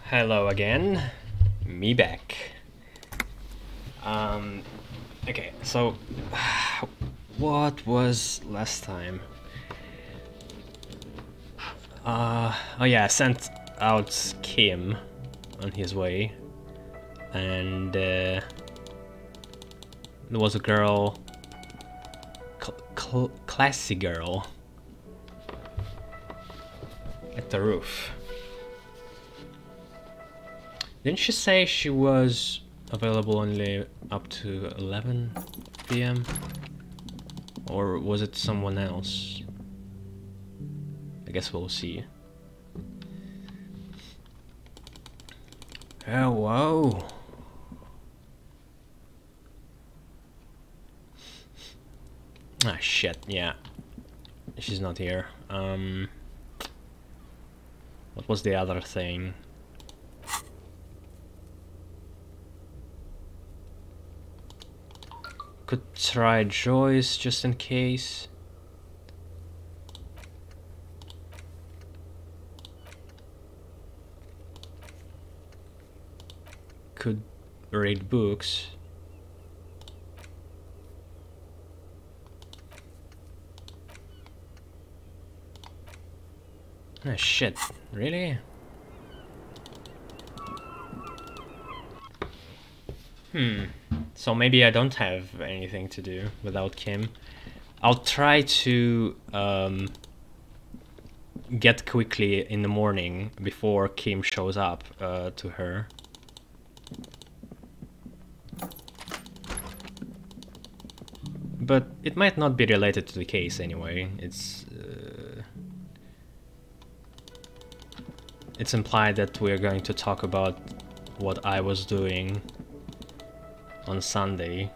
Hello again, me back. Okay, so what was last time? Oh yeah, I sent out Kim on his way, and there was a girl, classy girl, at the roof. Didn't she say she was available only up to 11 PM? Or was it someone else? I guess we'll see. Hello. Ah shit, yeah. She's not here. What was the other thing? Could try Joyce just in case. Could read books. Ah shit, really? So maybe I don't have anything to do without Kim. I'll try to get quickly in the morning before Kim shows up to her. But it might not be related to the case anyway. It's implied that we're going to talk about what I was doing on Sunday.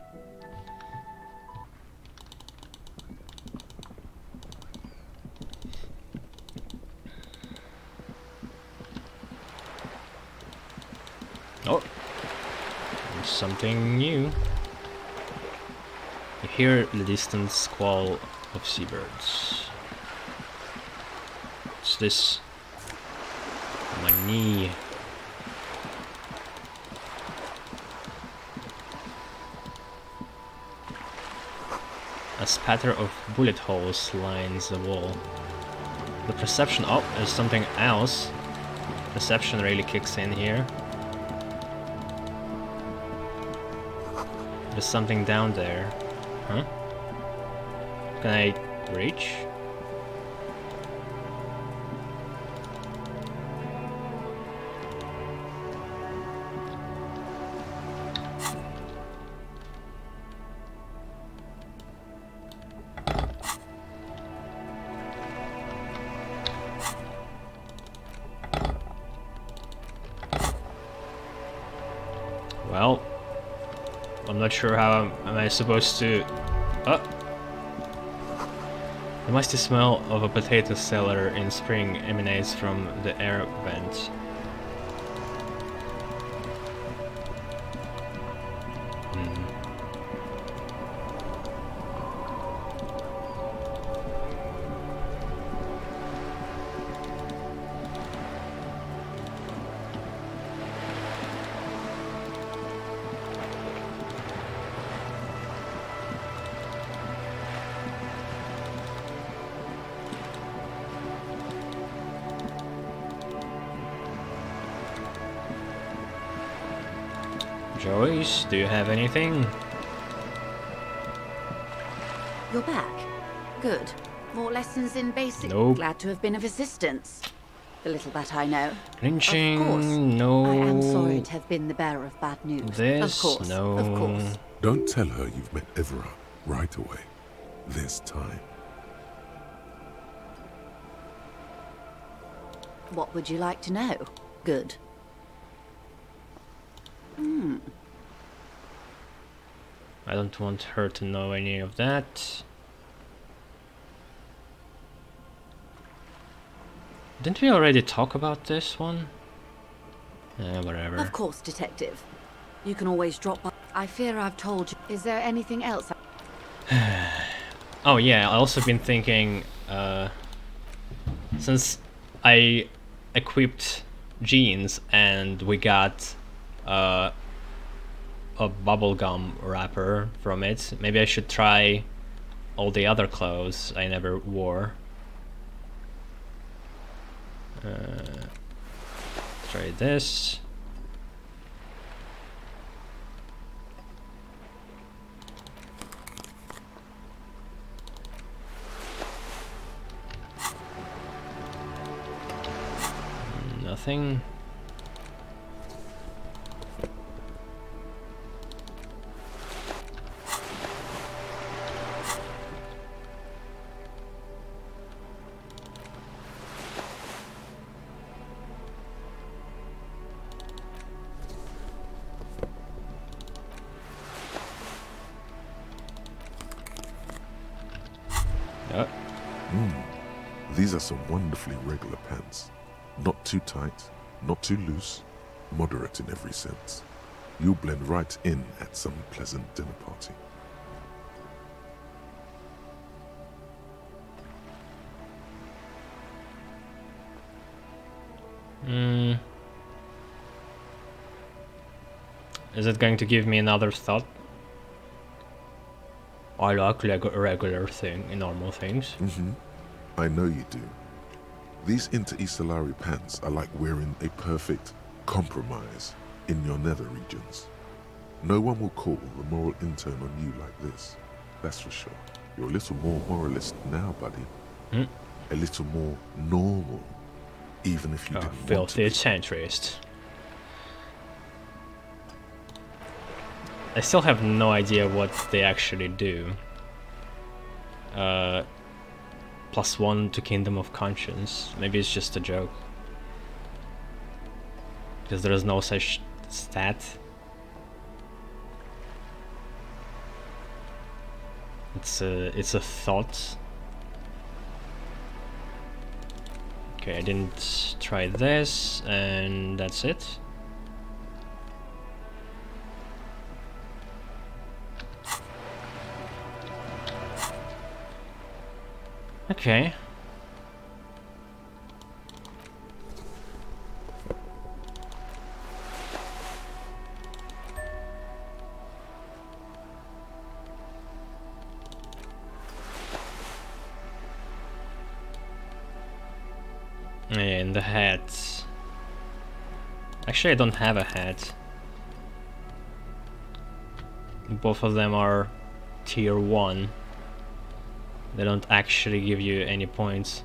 Oh, there's something new. You hear the distant squall of seabirds. What's this? My knee. A spatter of bullet holes lines the wall. The perception... oh, there's something else. Perception really kicks in here. There's something down there. Huh? Can I reach? Well, I'm not sure how am I supposed to... oh! The musty smell of a potato cellar in spring emanates from the air vent. Joyce, do you have anything? You're back. Good. More lessons in basic. Nope. Glad to have been of assistance. The little that I know. Lynching, Of course. no. I am sorry to have been the bearer of bad news. This, of course. no. Of course. Don't tell her you've met Evra right away. This time. What would you like to know? Good. I don't want her to know any of that. Didn't we already talk about this one? Whatever. Of course, Detective. You can always drop by. I fear I've told you. Is there anything else? Oh yeah, I also been thinking, since I equipped jeans and we got a bubblegum wrapper from it. Maybe I should try all the other clothes I never wore. Try this. Nothing. These are some wonderfully regular pants. Not too tight, not too loose, moderate in every sense. You'll blend right in at some pleasant dinner party. Is it going to give me another thought? I like regular normal things. I know you do. These inter-Estellari pants are like wearing a perfect compromise in your nether regions. No one will call the moral intern on you like this. That's for sure. You're a little more moralist now, buddy. A little more normal, even if you didn't want to. Filthy centrist. I still have no idea what they actually do. +1 to Kingdom of Conscience. Maybe it's just a joke. Because there is no such stat. It's a thought. Okay, I didn't try this, and that's it. Okay. And the hat. Actually, I don't have a hat. Both of them are tier 1. They don't actually give you any points.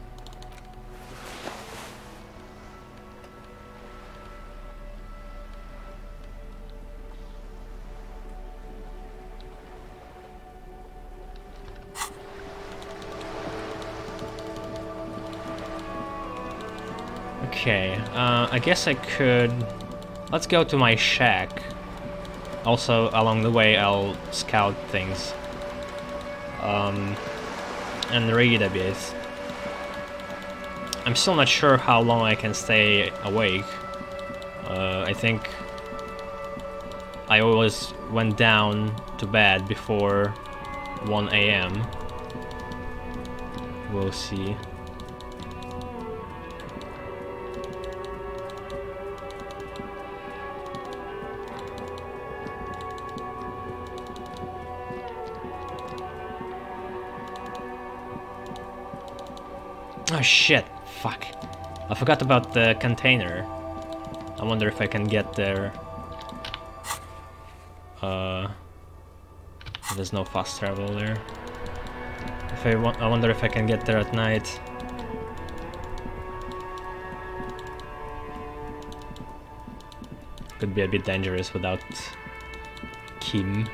Okay, I guess I could... Let's go to my shack. Also, along the way, I'll scout things. And read a bit. I'm still not sure how long I can stay awake. I think I always went down to bed before 1 AM. We'll see. Oh shit, fuck. I forgot about the container. I wonder if I can get there. There's no fast travel there. I wonder if I can get there at night. Could be a bit dangerous without Kim.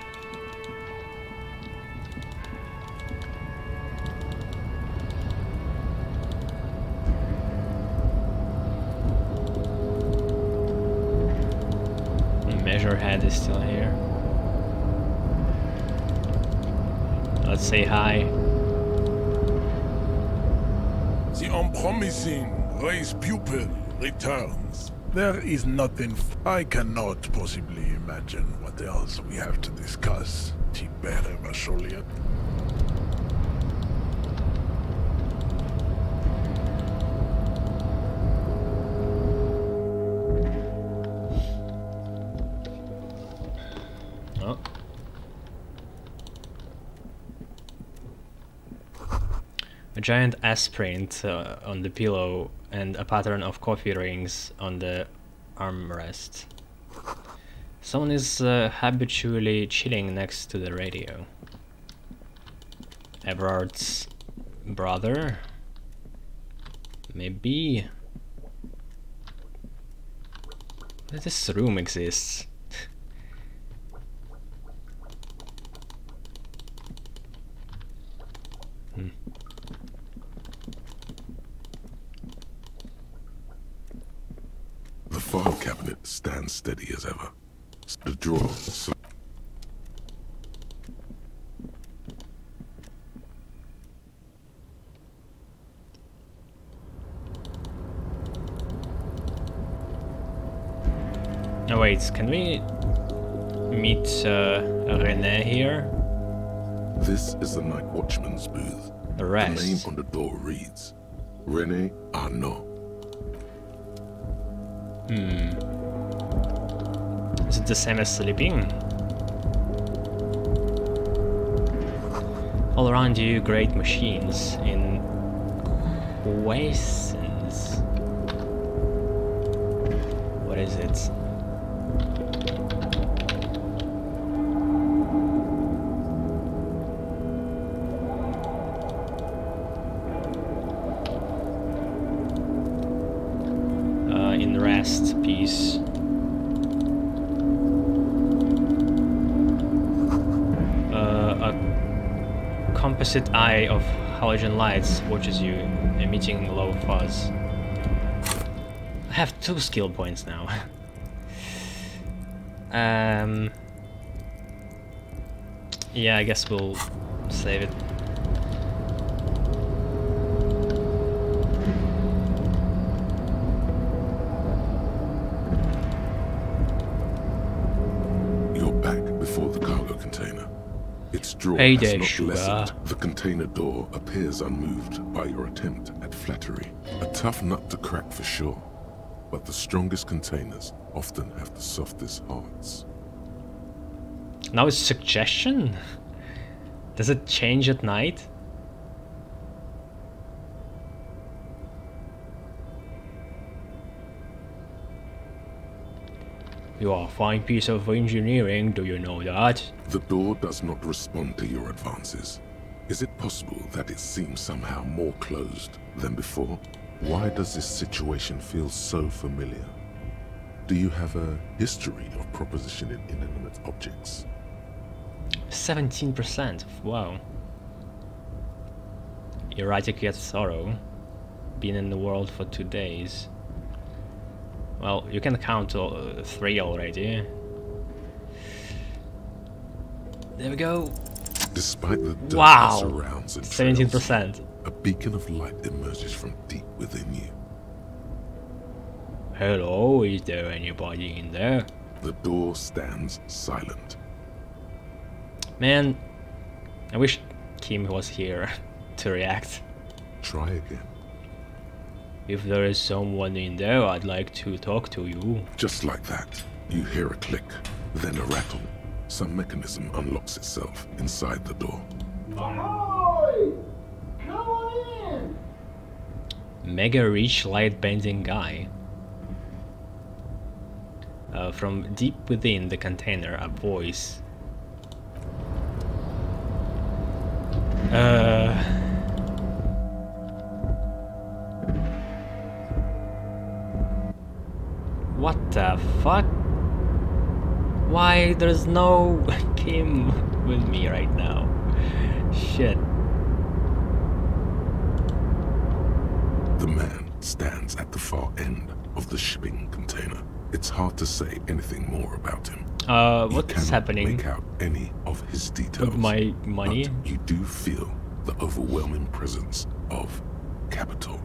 Measurehead is still here. Let's say hi. The unpromising race pupil returns. There is nothing. I cannot possibly imagine what else we have to discuss. Tibere Vasholiet. giant S print on the pillow and a pattern of coffee rings on the armrest. Someone is habitually chilling next to the radio. Everard's brother? Maybe. This room exists. The file cabinet stands steady as ever. The drawer. Oh wait, can we meet René here? This is the night watchman's booth. Arrest. The name on the door reads René Arnaud. Is it the same as sleeping? All around you, great machines in quiescence. What is it? In rest, peace. A composite eye of halogen lights watches you, emitting low fuzz. I have 2 skill points now. Yeah, I guess we'll save it. Before the cargo container. Its drawer Hey has there, not sugar. lessened. The container door appears unmoved by your attempt at flattery. A tough nut to crack for sure, but the strongest containers often have the softest hearts. Now it's suggestion? Does it change at night? You are a fine piece of engineering, do you know that? The door does not respond to your advances. Is it possible that it seems somehow more closed than before? Why does this situation feel so familiar? Do you have a history of propositioning inanimate objects? 17%, wow. Erratic yet thorough. Been in the world for 2 days. Well, you can count 3 already. There we go. Despite the dirt Wow, that surrounds and 17%. trails, a beacon of light emerges from deep within you. Hello, is there anybody in there? The door stands silent. Man, I wish Kim was here to react. Try again. If there is someone in there, I'd like to talk to you. Just like that, you hear a click, then a rattle. Some mechanism unlocks itself inside the door. Ahoy! Come on in! Mega rich light bending guy. From deep within the container, a voice. What the fuck? Why there's no Kim with me right now? Shit. The man stands at the far end of the shipping container. It's hard to say anything more about him. What's happening Make out any of his details. with my money? But you do feel the overwhelming presence of capital.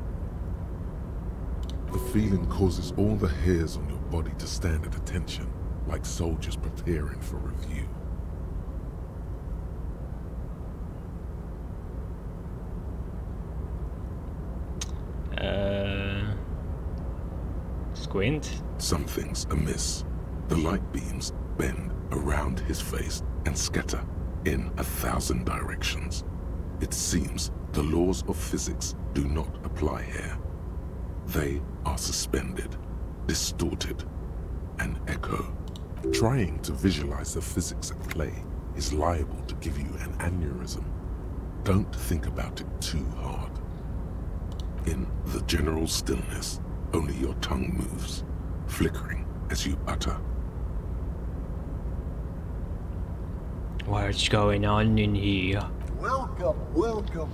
The feeling causes all the hairs on your body to stand at attention, like soldiers preparing for review. Squint? Something's amiss. The light beams bend around his face and scatter in 1,000 directions. It seems The laws of physics do not apply here. They are suspended, distorted, and echo. Trying to visualize the physics at play is liable to give you an aneurysm. Don't think about it too hard. In the general stillness, only your tongue moves, flickering as you utter. What's going on in here? Welcome, welcome.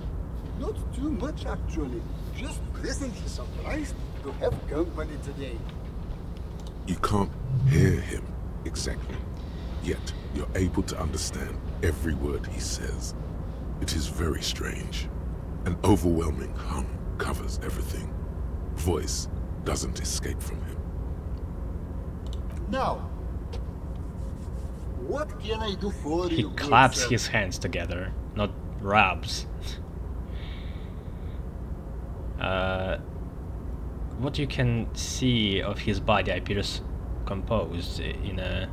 Not too much actually. Just pleasantly surprised to have company today. You can't hear him exactly, yet you're able to understand every word he says. It is very strange. An overwhelming hum covers everything. Voice doesn't escape from him. Now, what can I do for He you? good claps sir? his hands together, not rubs. What you can see of his body appears composed in a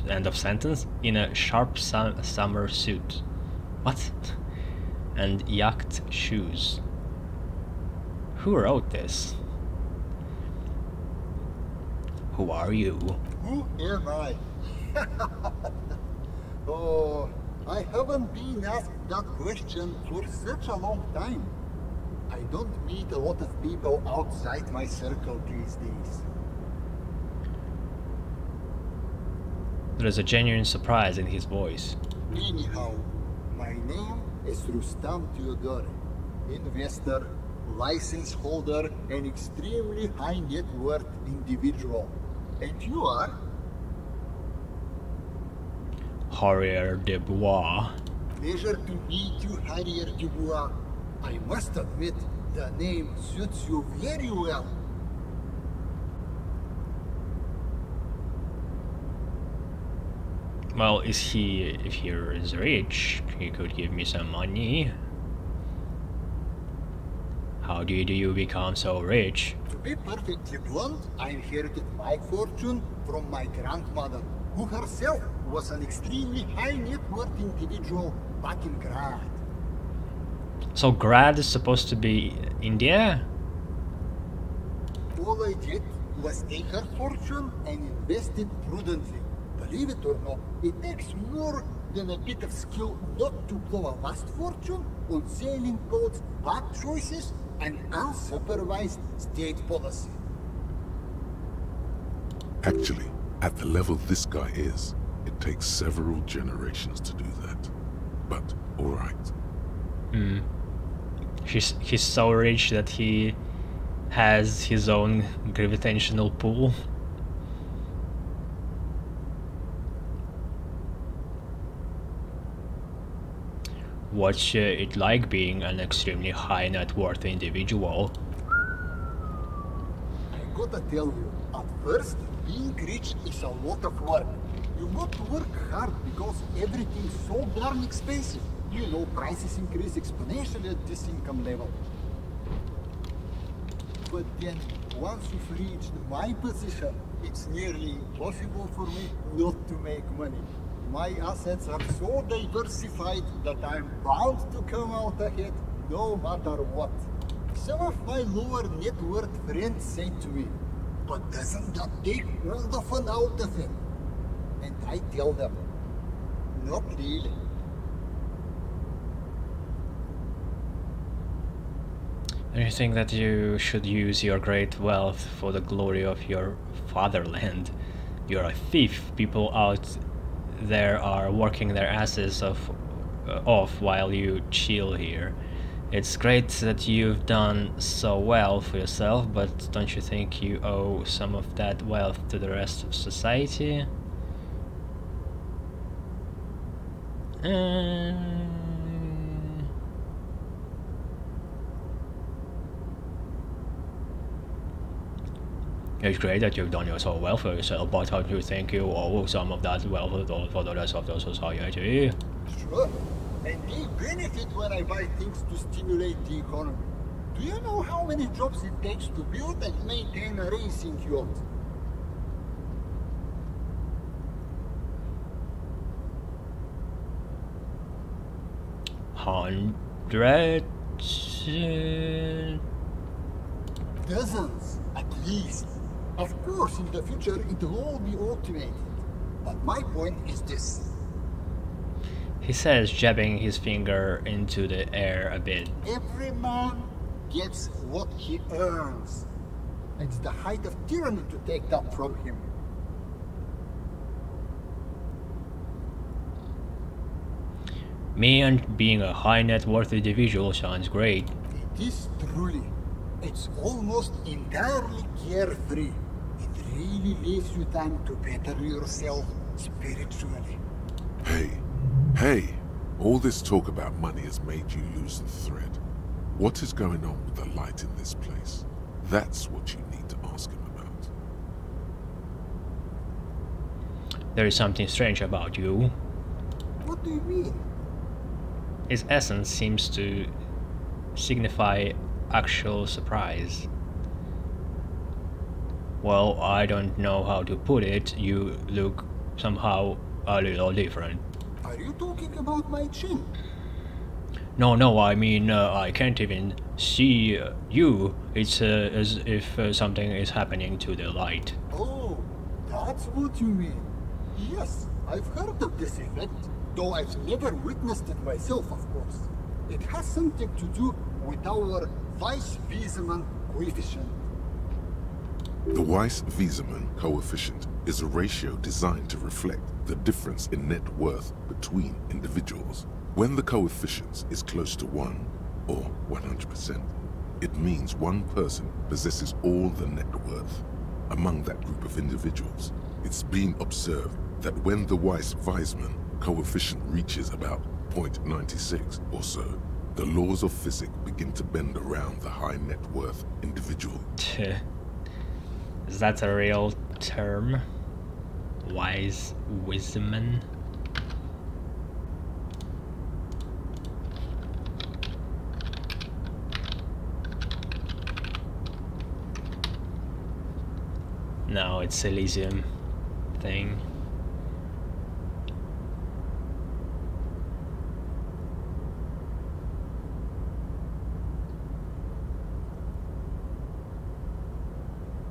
end of sentence, in a sharp summer suit. What? And yacht shoes. Who wrote this? Who are you? Who am I? Oh, I haven't been asked that question for such a long time. I don't meet a lot of people outside my circle these days. There is a genuine surprise in his voice. Anyhow, my name is Rustam Theodore, investor, license holder, and extremely high net worth individual. And you are? Harrier de Bois. Pleasure to meet you, Harrier Dubois. I must admit, the name suits you very well. Well, if he is rich, he could give me some money. How did you become so rich? To be perfectly blunt, I inherited my fortune from my grandmother, who herself was an extremely high net worth individual back in Grad. So Grad is supposed to be India? All I did was take her fortune and invest it prudently. Believe it or not, it takes more than a bit of skill not to blow a vast fortune on sailing boats, bad choices, and unsupervised state policy. Actually, at the level this guy is, it takes several generations to do that. But, alright. He's so rich that he has his own gravitational pull. What's it like being an extremely high net worth individual? I gotta tell you, at first, being rich is a lot of work. You got to work hard because everything's so darn expensive. You know, prices increase exponentially at this income level. But then, once you've reached my position, it's nearly impossible for me not to make money. My assets are so diversified that I'm bound to come out ahead no matter what. Some of my lower net worth friends say to me, but doesn't that take all the fun out of it? And I tell them, not really. Do you think that you should use your great wealth for the glory of your fatherland? You're a thief. People out there are working their asses off while you chill here. It's great that you've done so well for yourself, but don't you think you owe some of that wealth to the rest of society? It's great that you've done so well for yourself, but don't you think you owe some of that wealth for the rest of the society? Sure. And they benefit when I buy things to stimulate the economy. Do you know how many jobs it takes to build and maintain a racing yacht? Dread. Dozens, at least. Of course, in the future, it will all be automated. But my point is this. He says, jabbing his finger into the air a bit. Every man gets what he earns. It's the height of tyranny to take that from him. Me and being a high net worth individual sounds great. It is truly. It's almost entirely carefree. It really leaves you time to better yourself spiritually. Hey, all this talk about money has made you lose the thread. What is going on with the light in this place? That's what you need to ask him about. There is something strange about you. What do you mean? His essence seems to signify actual surprise. Well, I don't know how to put it. You look somehow a little different. Are you talking about my chin? No, I mean, I can't even see you. It's as if something is happening to the light. Oh, that's what you mean. Yes, I've heard of this effect, though I've never witnessed it myself, of course. It has something to do with our Weiss-Wiesemann coefficient. The Weiss-Wiesemann coefficient is a ratio designed to reflect the difference in net worth between individuals. When the coefficient is close to 1, or 100%, it means one person possesses all the net worth. Among that group of individuals, it's been observed that when the Weiss-Wiesemann coefficient reaches about 0.96 or so, the laws of physics begin to bend around the high net worth individual. Is that a real term? Weiss-Wiesemann? No, it's Elysium thing.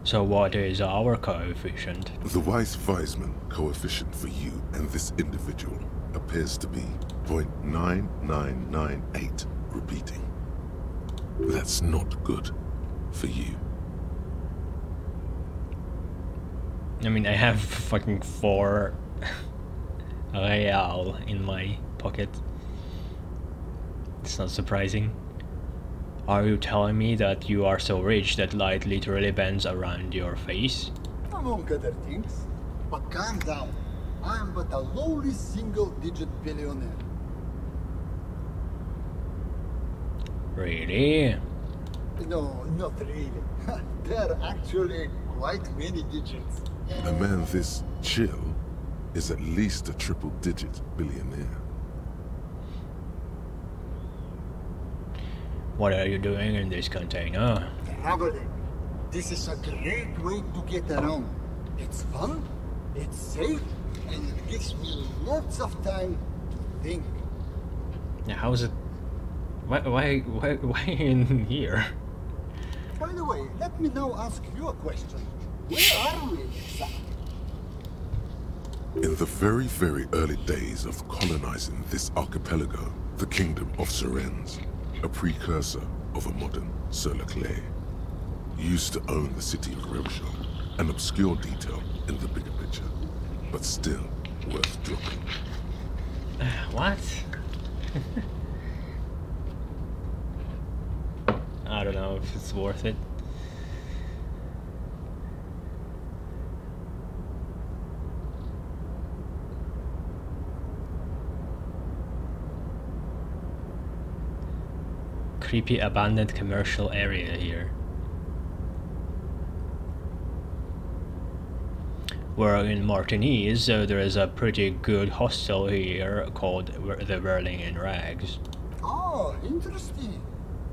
So what is our coefficient? The Weiss-Wiesemann coefficient for you and this individual appears to be 0.9998, repeating. That's not good for you. I mean, I have fucking 4 real in my pocket. It's not surprising. Are you telling me that you are so rich that light literally bends around your face? Among other things. But calm down. I am but a lowly single-digit billionaire. Really? No, not really. There are actually quite many digits. A man this chill is at least a triple-digit billionaire. What are you doing in this container? Traveling. This is a great way to get around. It's fun, it's safe, and it gives me lots of time to think. Yeah, how is it? Why in here? By the way, let me now ask you a question. Where are we exactly? In the very, very early days of colonizing this archipelago, the kingdom of Surens, a precursor of a modern Sur-le-Clay, used to own the city of Revshol, an obscure detail in the bigger picture, but still worth dropping. What? I don't know if it's worth it. Creepy abandoned commercial area here. Where in Martinez, there is a pretty good hostel here called the Whirling in Rags. Oh, interesting.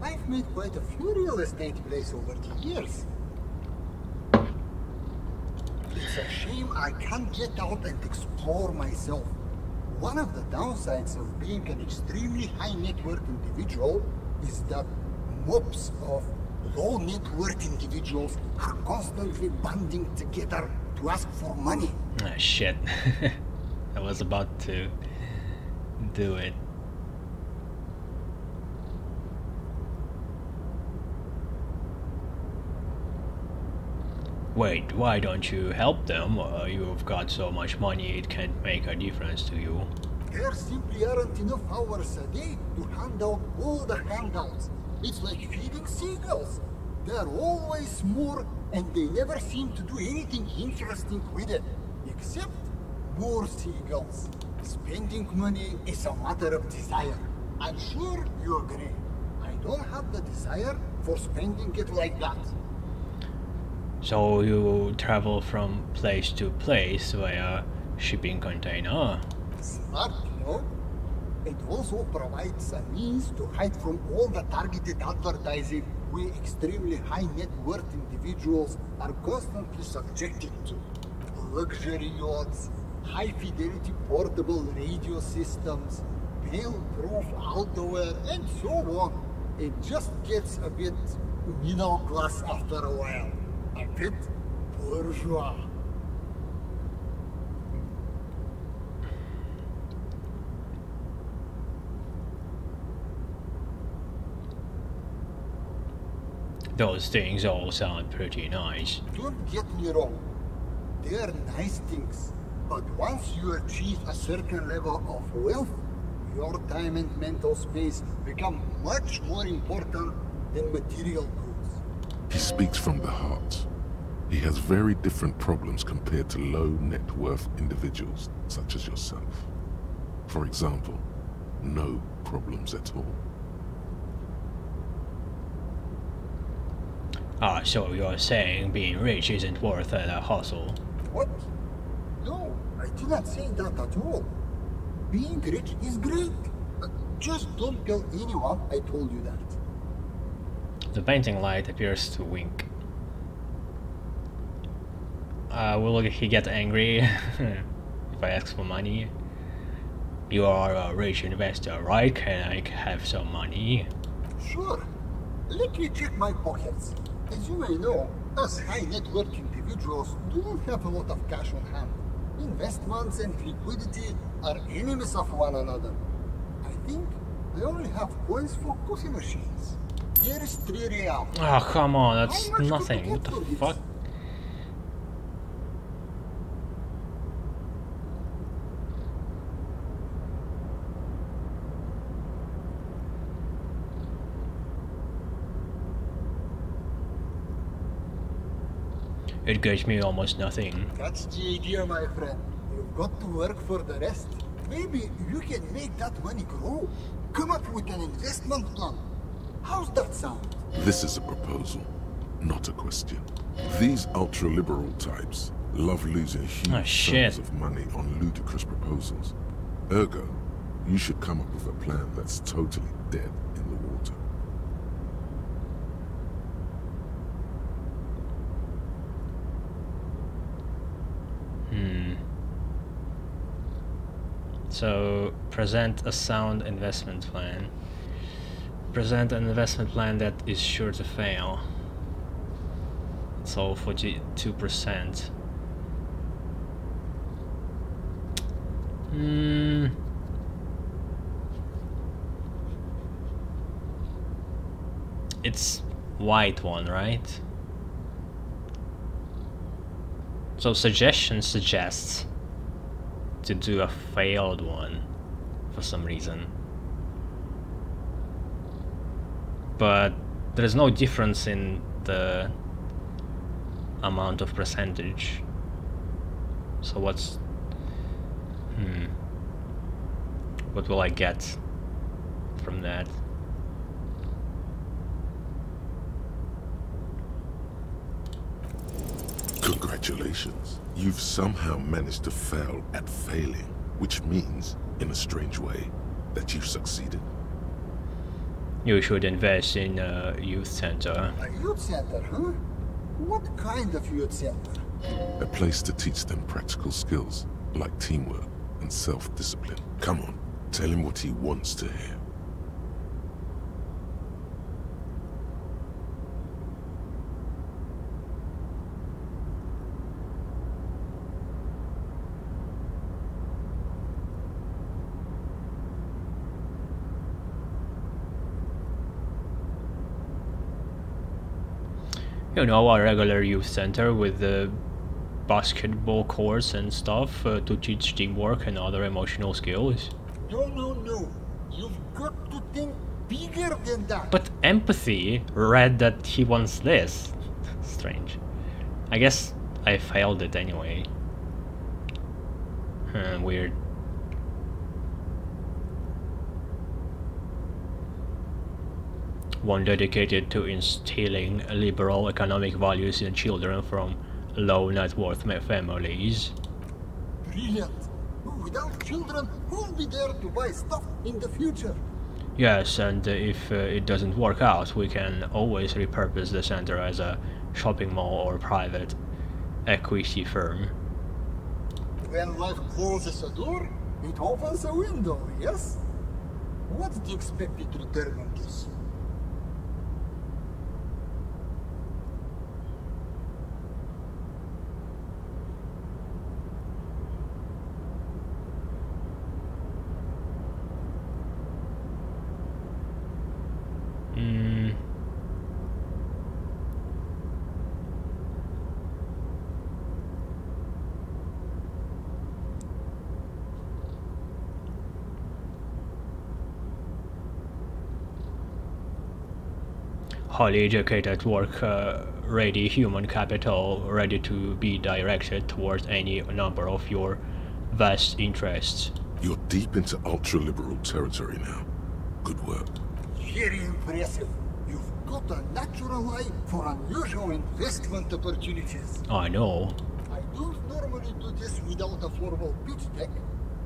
I've made quite a few real estate plays over the years. It's a shame I can't get out and explore myself. One of the downsides of being an extremely high net worth individual is that mobs of low net worth individuals are constantly banding together to ask for money. Ah, shit. I was about to do it. Wait, why don't you help them? You've got so much money it can't make a difference to you. There simply aren't enough hours a day to hand out all the handouts. It's like feeding seagulls. There are always more, and they never seem to do anything interesting with it, except more seagulls. Spending money is a matter of desire. I'm sure you agree. I don't have the desire for spending it like that. So you travel from place to place via shipping container? Smart, you know? It also provides a means to hide from all the targeted advertising we extremely high net worth individuals are constantly subjected to. Luxury yachts, high fidelity portable radio systems, fail-proof outerwear, and so on. It just gets a bit middle class after a while. A bit bourgeois. Those things all sound pretty nice. Don't get me wrong. They are nice things. But once you achieve a certain level of wealth, your time and mental space become much more important than material goods. He speaks from the heart. He has very different problems compared to low net worth individuals such as yourself. For example, no problems at all. Ah, so you're saying being rich isn't worth the hustle? What? No, I did not say that at all. Being rich is great. Just don't tell anyone I told you that. The painting light appears to wink. Will he get angry if I ask for money? You are a rich investor, right? Can I have some money? Sure. Let me check my pockets. As you may know, us high net worth individuals don't have a lot of cash on hand. Investments and liquidity are enemies of one another. I think I only have coins for coffee machines. Here is 3 real. Oh, come on, that's How much nothing. could you What get the for this? fuck? It gets me almost nothing. That's the idea, my friend. You've got to work for the rest. Maybe you can make that money grow. Come up with an investment plan. How's that sound? This is a proposal, not a question. These ultra-liberal types love losing huge shit. sums of money on ludicrous proposals. Ergo, you should come up with a plan that's totally dead in the water. So, present a sound investment plan. Present an investment plan that is sure to fail. So, 42%. It's white one, right? So suggestion suggests to do a failed one for some reason. But there is no difference in the amount of percentage. So what's... what will I get from that? Congratulations. You've somehow managed to fail at failing, which means, in a strange way, that you've succeeded. You should invest in a youth center. A youth center, huh? What kind of youth center? A place to teach them practical skills, like teamwork and self-discipline. Come on, tell him what he wants to hear. You know, a regular youth center with the basketball courts and stuff to teach teamwork and other emotional skills. No, no, no. You've got to think bigger than that. But empathy read that he wants this. Strange. I guess I failed it anyway. Weird. One dedicated to instilling liberal economic values in children from low net worth families. Brilliant. Without children, who'll be there to buy stuff in the future? Yes, and if it doesn't work out, we can always repurpose the center as a shopping mall or private equity firm. When life closes a door, it opens a window, yes? What's the expected return on this? Highly educated work-ready human capital ready to be directed towards any number of your vast interests. You're deep into ultra-liberal territory now. Good work. Very impressive. You've got a natural eye for unusual investment opportunities. I know. I don't normally do this without a formal pitch deck,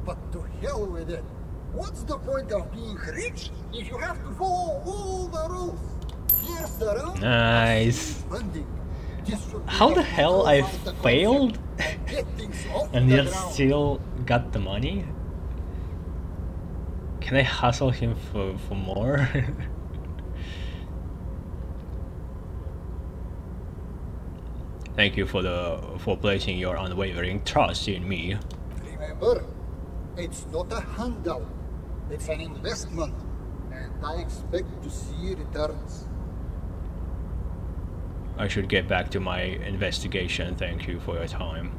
but to hell with it. What's the point of being rich if you have to follow all the rules? Here's the rule. Nice. Funding. How the hell I failed and yet ground. still got the money? Can I hustle him for more? Thank you for placing your unwavering trust in me. Remember, it's not a handout. It's an investment, and I expect to see returns. I should get back to my investigation. Thank you for your time.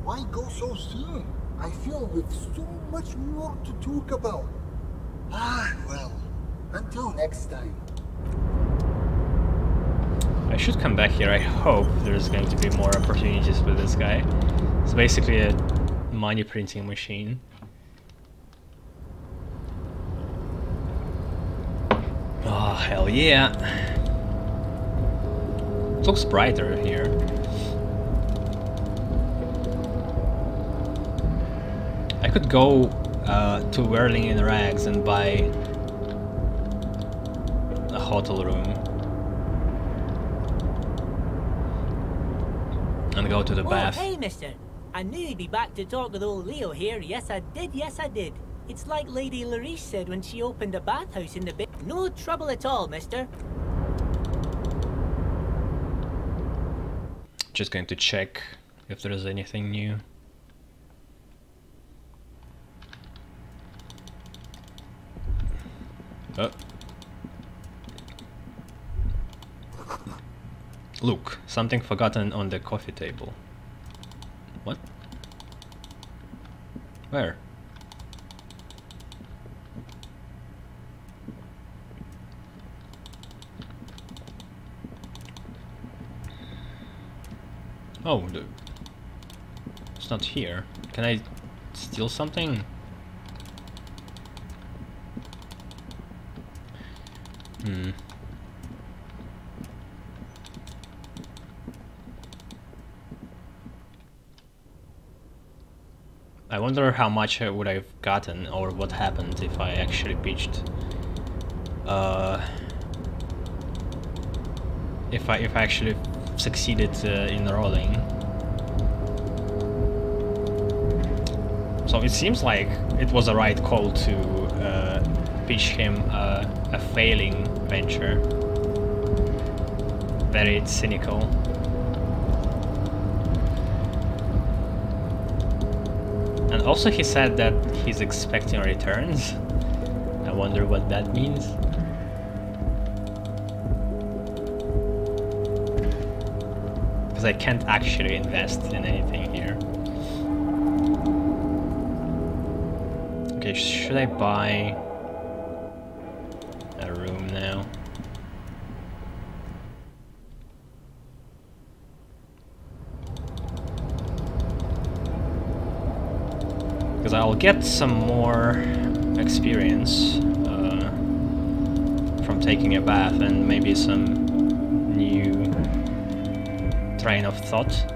Why go so soon? I feel with so much more to talk about. Ah, well, until next time. I should come back here. I hope there's going to be more opportunities with this guy. It's basically a money printing machine. Oh, hell yeah. It looks brighter here. I could go to Whirling in Rags and buy a hotel room. And go to the bath. Hey, mister. I knew you'd be back to talk with old Leo here. Yes, I did. Yes, I did. It's like Lady Larice said when she opened a bathhouse in the bay. No trouble at all, mister. Just going to check if there's anything new. Oh. Look, something forgotten on the coffee table. What? Where? Oh, it's not here. Can I steal something? I wonder how much I would have gotten, or what happened if I actually pitched. If I actually succeeded in rolling. So it seems like it was a right call to pitch him a failing venture. Very cynical. And also he said that he's expecting returns. I wonder what that means. Because I can't actually invest in anything here. Okay, should I buy a room now? Because I'll get some more experience from taking a bath and maybe some new train of thought.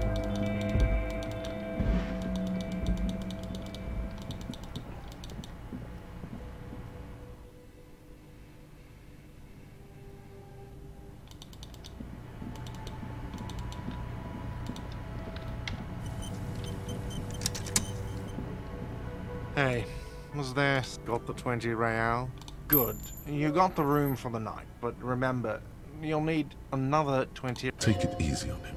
Hey, was there? Got the 20 real? Good. You got the room for the night, but remember, you'll need another 20. Take it easy on him.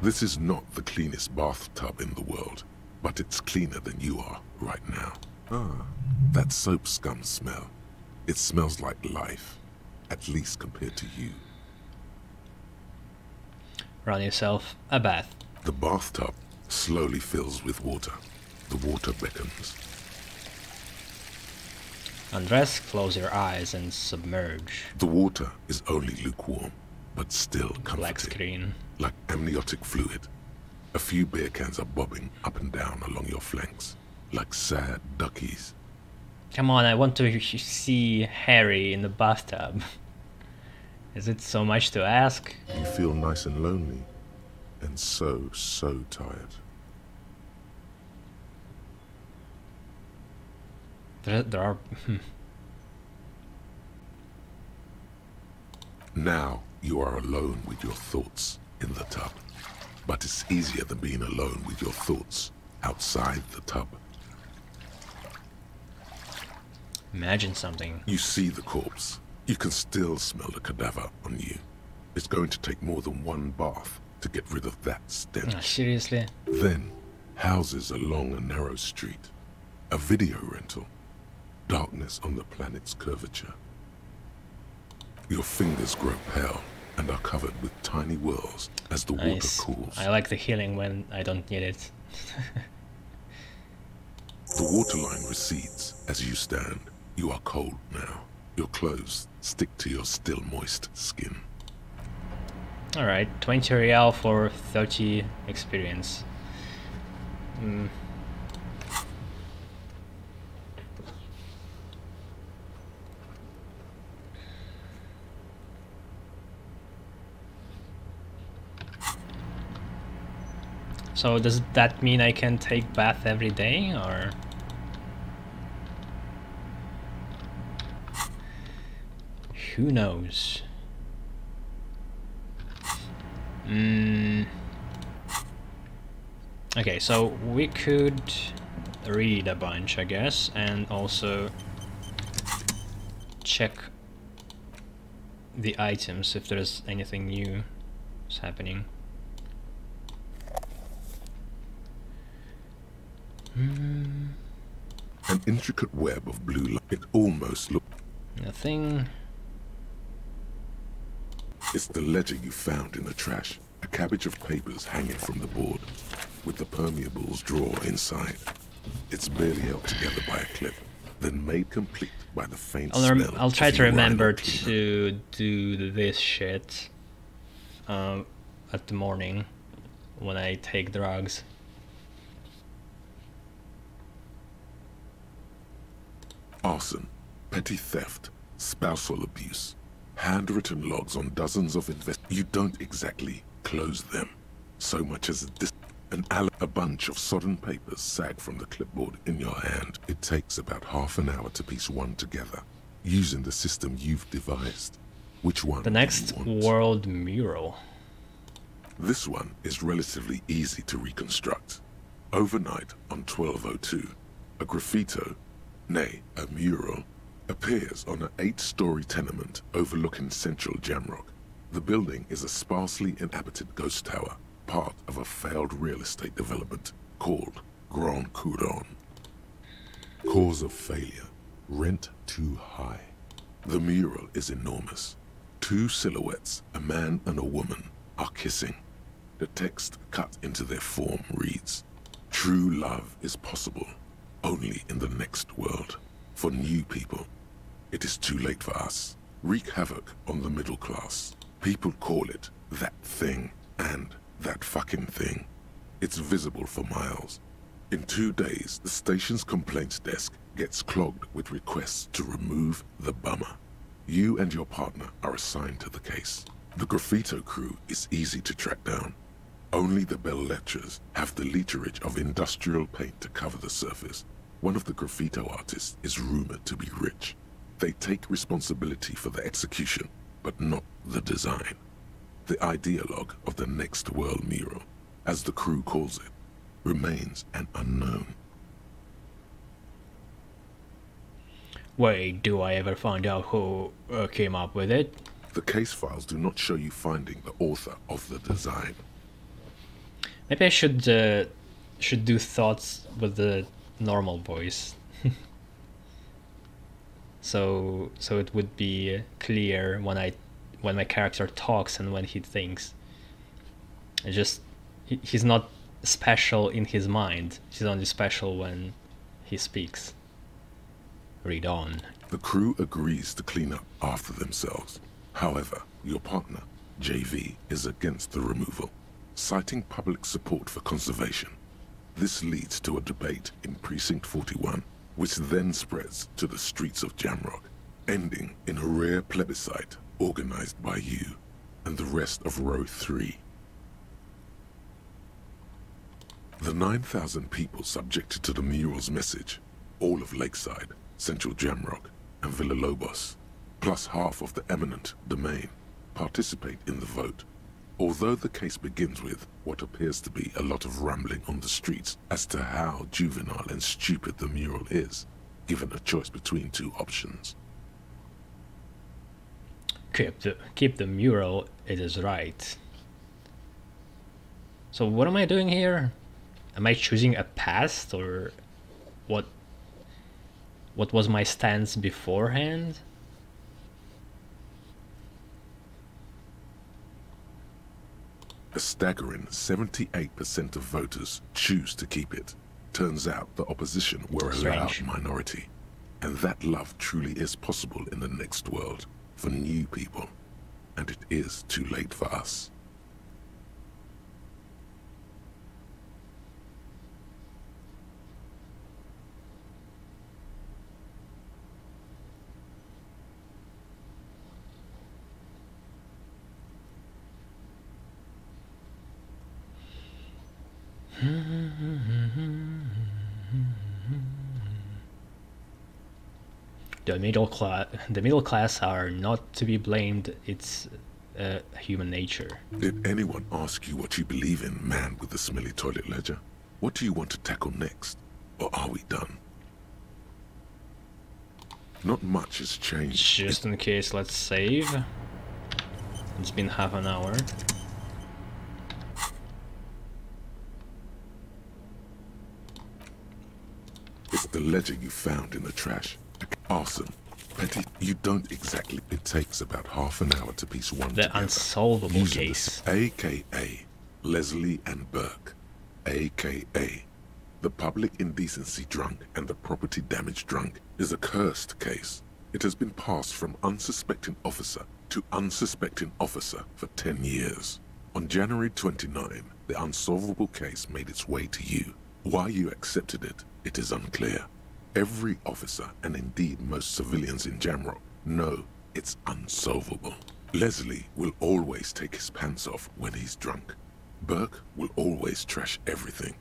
This is not the cleanest bathtub in the world, but it's cleaner than you are right now. Ah, that soap scum smell. It smells like life, at least compared to you. Run yourself a bath. The bathtub slowly fills with water. The water beckons. Undress, close your eyes and submerge. The water is only lukewarm, but still comforting. Black screen. Like amniotic fluid. A few beer cans are bobbing up and down along your flanks, like sad duckies. Come on, I want to see Harry in the bathtub. Is it so much to ask? You feel nice and lonely, and so tired. There are... Now you are alone with your thoughts in the tub. But it's easier than being alone with your thoughts outside the tub. Imagine something. You see the corpse. You can still smell the cadaver on you. It's going to take more than one bath to get rid of that stench. Oh, seriously? Then, houses along a narrow street. A video rental. Darkness on the planet's curvature. Your fingers grow pale and are covered with tiny whirls as the water cools. I like the healing when I don't need it. The waterline recedes as you stand. You are cold now. Your clothes stick to your still moist skin. Alright, 20 real for 30 experience. So does that mean I can take bath every day, or? Who knows? Okay, so we could read a bunch, I guess, and also check the items if there's anything new is happening. An intricate web of blue light. It almost looks... Nothing. It's the ledger you found in the trash. A cabbage of papers hanging from the board, with the permeables drawer inside. It's barely held together by a clip, then made complete by the faint smell. I'll try to remember cleaner. to do this shit at the morning when I take drugs. Arson, petty theft, spousal abuse, handwritten logs on dozens of You don't exactly close them. So much as a bunch of sodden papers sag from the clipboard in your hand. It takes about half an hour to piece one together, using the system you've devised. Which one The next do you want? world mural. This one is relatively easy to reconstruct. Overnight on 1202, a graffito, nay, a mural, appears on an 8-story tenement overlooking central Jamrock. The building is a sparsely inhabited ghost tower, part of a failed real estate development called Grand Couronne. Cause of failure: rent too high. The mural is enormous. 2 silhouettes, a man and a woman, are kissing. The text cut into their form reads, "True love is possible only in the next world. For new people, it is too late for us. Wreak havoc on the middle class. People call it that thing and that fucking thing. It's visible for miles. In 2 days, the station's complaints desk gets clogged with requests to remove the bummer. You and your partner are assigned to the case. The graffito crew is easy to track down. Only the bell lectures have the literage of industrial paint to cover the surface. One of the graffito artists is rumored to be rich. They take responsibility for the execution, but not the design. The ideologue of the next world mural, as the crew calls it, remains an unknown. Wait, do I ever find out who came up with it? The case files do not show you finding the author of the design. Maybe I should do thoughts with the normal voice. so it would be clear when my character talks and when he thinks. He's not special in his mind. He's only special when he speaks. Read on. The crew agrees to clean up after themselves. However, your partner, JV, is against the removal, citing public support for conservation. This leads to a debate in Precinct 41, which then spreads to the streets of Jamrock, ending in a rare plebiscite organized by you and the rest of Row 3. The 9,000 people subjected to the mural's message, all of Lakeside, Central Jamrock, and Villalobos, plus half of the eminent domain, participate in the vote. Although the case begins with what appears to be a lot of rambling on the streets as to how juvenile and stupid the mural is, given a choice between 2 options. Keep the mural, it is right. So what am I doing here? Am I choosing a past, or what was my stance beforehand? A staggering 78% of voters choose to keep it. Turns out the opposition were a loud minority. And that love truly is possible in the next world, for new people. And it is too late for us. The middle class are not to be blamed. It's human nature. Did anyone ask you what you believe in, man with the smelly toilet ledger? What do you want to tackle next? Or are we done? Not much has changed. Just in case, let's save. It's been half an hour. It's the ledger you found in the trash. Awesome. Petty, you don't exactly. It takes about half an hour to piece one together. The unsolvable case. AKA Leslie and Burke. AKA the public indecency drunk and the property damage drunk is a cursed case. It has been passed from unsuspecting officer to unsuspecting officer for 10 years. On January 29, the unsolvable case made its way to you. Why you accepted it, it is unclear. Every officer, and indeed most civilians in Jamrock, know it's unsolvable. Leslie will always take his pants off when he's drunk. Burke will always trash everything.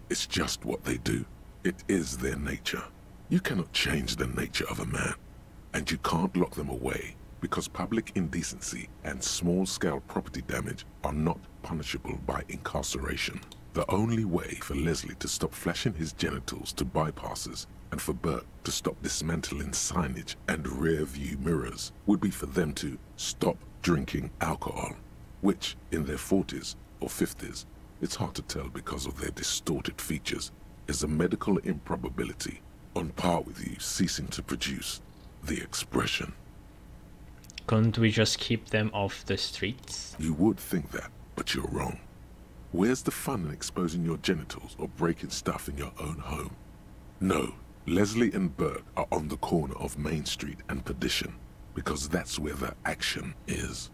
It's just what they do. It is their nature. You cannot change the nature of a man, and you can't lock them away because public indecency and small-scale property damage are not punishable by incarceration. The only way for Leslie to stop flashing his genitals to bypassers and for Burke to stop dismantling signage and rear-view mirrors would be for them to stop drinking alcohol, which in their 40s or 50s, it's hard to tell because of their distorted features, is a medical improbability on par with you ceasing to produce the expression. Couldn't we just keep them off the streets? You would think that, but you're wrong. Where's the fun in exposing your genitals or breaking stuff in your own home? No, Leslie and Burke are on the corner of Main Street and Perdition, because that's where the action is.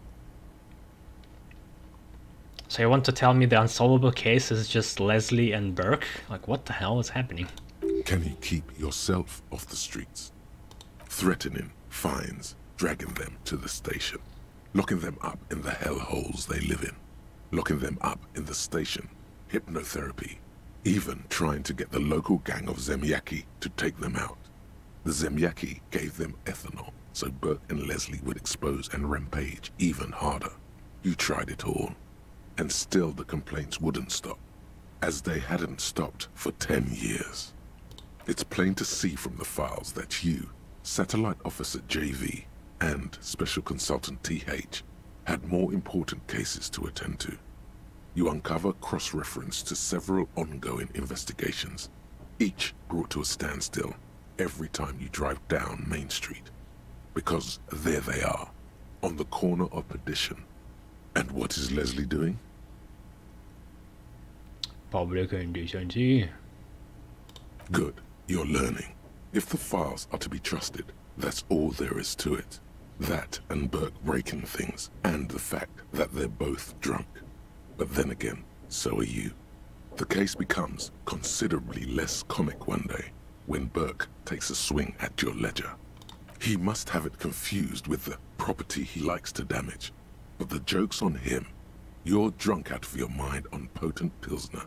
So you want to tell me the unsolvable case is just Leslie and Burke? Like, what the hell is happening? Can you keep yourself off the streets? Threatening fines, dragging them to the station, locking them up in the hellholes they live in, locking them up in the station, hypnotherapy, even trying to get the local gang of Zemyaki to take them out. The Zemyaki gave them ethanol, so Burke and Leslie would expose and rampage even harder. You tried it all, and still the complaints wouldn't stop, as they hadn't stopped for 10 years. It's plain to see from the files that you, Satellite Officer JV, and Special Consultant TH, had more important cases to attend to. You uncover cross-reference to several ongoing investigations, each brought to a standstill every time you drive down Main Street. Because there they are, on the corner of Perdition. And what is Leslie doing? Public indecency. Good, you're learning. If the files are to be trusted, that's all there is to it. That and Burke breaking things, and the fact that they're both drunk. But then again, so are you. The case becomes considerably less comic one day, when Burke takes a swing at your ledger. He must have it confused with the property he likes to damage. But the joke's on him. You're drunk out of your mind on potent Pilsner.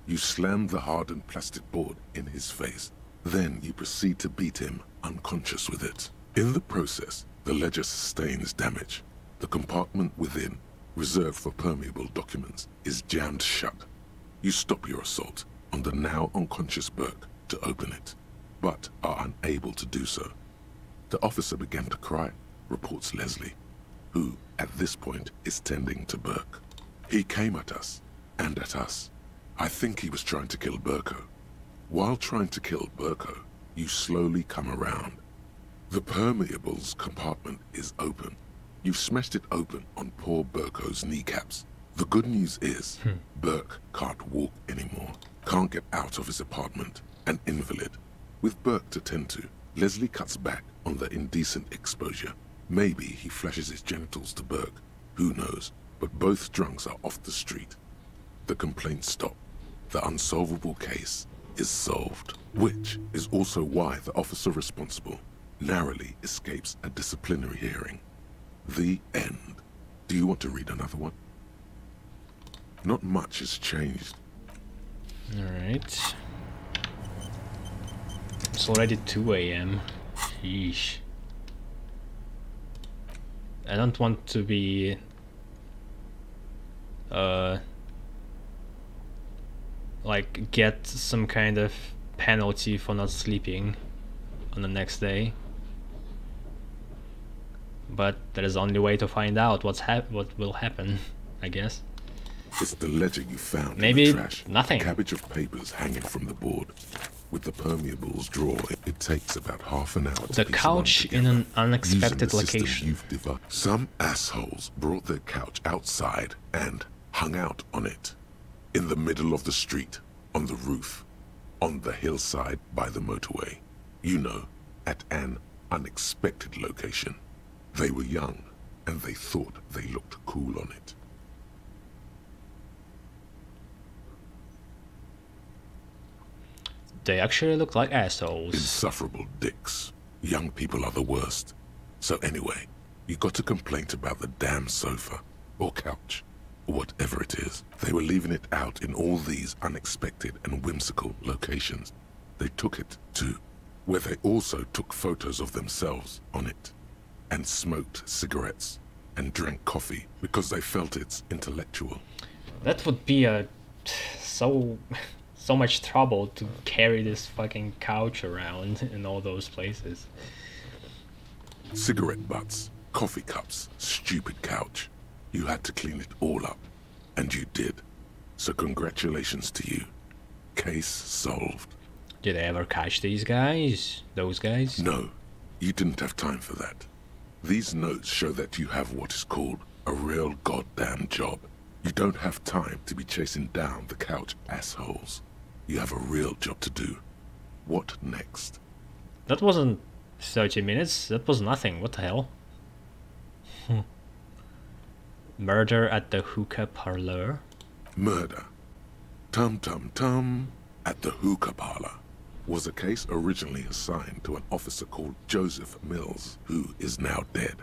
You slam the hardened plastic board in his face. Then you proceed to beat him unconscious with it. In the process, the ledger sustains damage. The compartment within, reserved for permeable documents, is jammed shut. You stop your assault on the now unconscious Burke to open it, but are unable to do so. The officer began to cry, reports Leslie, who, at this point, is tending to Burke. He came at us, and at us. I think he was trying to kill Burko. While trying to kill Burko, you slowly come around. The permeables compartment is open. You've smashed it open on poor Burko's kneecaps. The good news is, Burke can't walk anymore, can't get out of his apartment, an invalid. With Burke to tend to, Leslie cuts back on the indecent exposure. Maybe he flashes his genitals to Burke, who knows, but both drunks are off the street. The complaints stop. The unsolvable case is solved, which is also why the officer responsible narrowly escapes a disciplinary hearing. The end. Do you want to read another one? Not much has changed. Alright. It's already 2 AM. Sheesh. I don't want to be like get some kind of penalty for not sleeping on the next day. But that is the only way to find out what will happen, I guess. It's the ledger you found Maybe in the trash. nothing. A cabbage of papers hanging from the board. With the permeables drawer, it takes about half an hour to The piece couch one in an together, unexpected using the system location. you've devised. Some assholes brought their couch outside and hung out on it. In the middle of the street, on the roof, on the hillside by the motorway. You know, at an unexpected location. They were young, and they thought they looked cool on it. They actually look like assholes. Insufferable dicks. Young people are the worst. So anyway, you got a complaint about the damn sofa, or couch. whatever it is. They were leaving it out in all these unexpected and whimsical locations. They took it to where they also took photos of themselves on it, and smoked cigarettes, and drank coffee because they felt it's intellectual. That would be so much trouble to carry this fucking couch around in all those places. Cigarette butts, coffee cups, stupid couch. You had to clean it all up, and you did. So congratulations to you. Case solved. Did they ever catch these guys? Those guys? No, you didn't have time for that. These notes show that you have what is called a real goddamn job. You don't have time to be chasing down the couch assholes. You have a real job to do. What next? That wasn't 30 minutes. That was nothing. What the hell? Murder at the hookah parlor. Murder. Tum tum tum at the hookah parlor was a case originally assigned to an officer called Joseph Mills, who is now dead,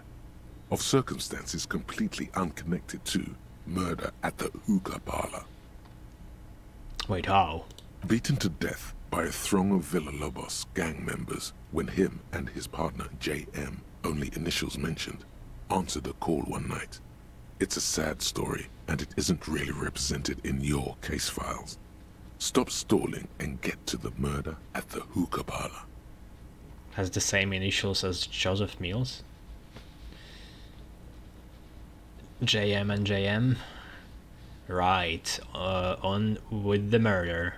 of circumstances completely unconnected to murder at the hookah parlor. Wait, how? Beaten to death by a throng of Villalobos gang members when him and his partner J.M., only initials mentioned, answered a call one night. It's a sad story, and it isn't really represented in your case files. Stop stalling and get to the murder at the hookah parlor. Has the same initials as Joseph Mills? JM and JM. Right, on with the murder.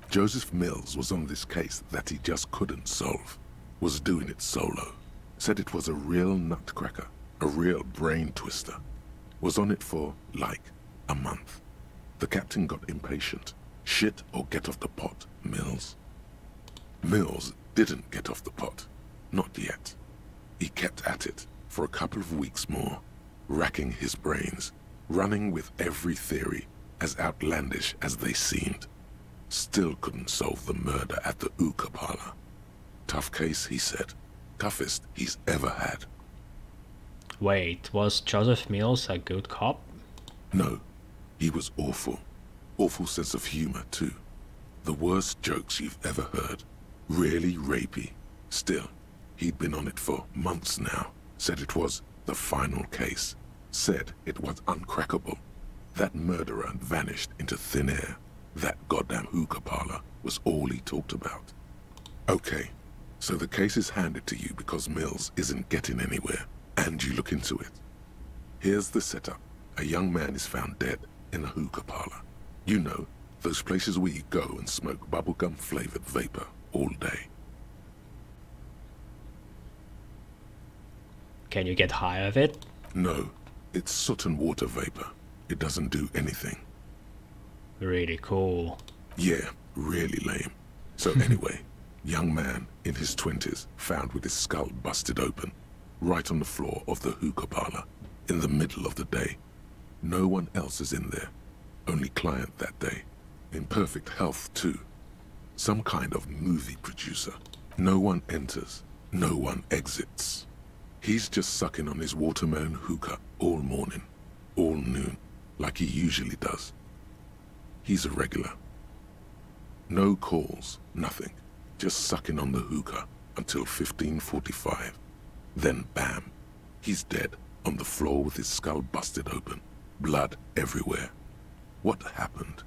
Joseph Mills was on this case that he just couldn't solve. Was doing it solo. Said it was a real nutcracker, a real brain twister. Was on it for, like, a month. The captain got impatient. Shit or get off the pot, Mills. Mills didn't get off the pot. Not yet. He kept at it for a couple of weeks more, racking his brains, running with every theory, as outlandish as they seemed. Still couldn't solve the murder at the hookah parlor. Tough case, he said. Toughest he's ever had. Wait, was Joseph Mills a good cop? No, he was awful. Awful sense of humor, too. The worst jokes you've ever heard. Really rapey. Still, he'd been on it for months now. Said it was the final case. Said it was uncrackable. That murderer vanished into thin air. That goddamn hookah parlor was all he talked about. Okay, so the case is handed to you because Mills isn't getting anywhere, and you look into it. Here's the setup. A young man is found dead in a hookah parlor. You know, those places where you go and smoke bubblegum-flavored vapor all day. Can you get high of it? No, it's soot and water vapor. It doesn't do anything. Really cool. Yeah, really lame. So anyway, young man in his 20s found with his skull busted open, right on the floor of the hookah parlor, in the middle of the day. No one else is in there. Only client that day. In perfect health, too. Some kind of movie producer. No one enters. No one exits. He's just sucking on his watermelon hookah all morning, all noon, like he usually does. He's a regular. No calls, nothing. Just sucking on the hookah until 15:45. Then bam, he's dead on the floor with his skull busted open. Blood everywhere. What happened?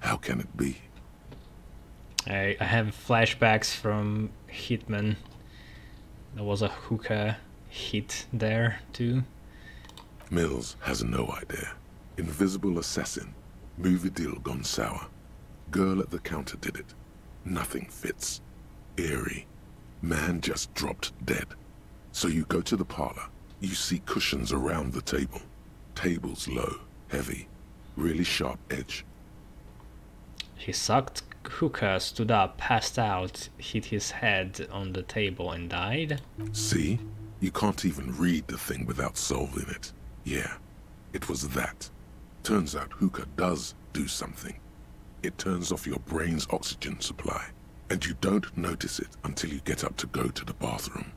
How can it be? I have flashbacks from Hitman. There was a hookah hit there too. Mills has no idea. Invisible assassin. Movie deal gone sour. Girl at the counter did it. Nothing fits. Eerie. Man just dropped dead. So you go to the parlor. You see cushions around the table. Tables low, heavy, really sharp edge. He sucked hookah, stood up, passed out, hit his head on the table and died. See? You can't even read the thing without solving it. Yeah, it was that. Turns out hookah does do something. It turns off your brain's oxygen supply, and you don't notice it until you get up to go to the bathroom.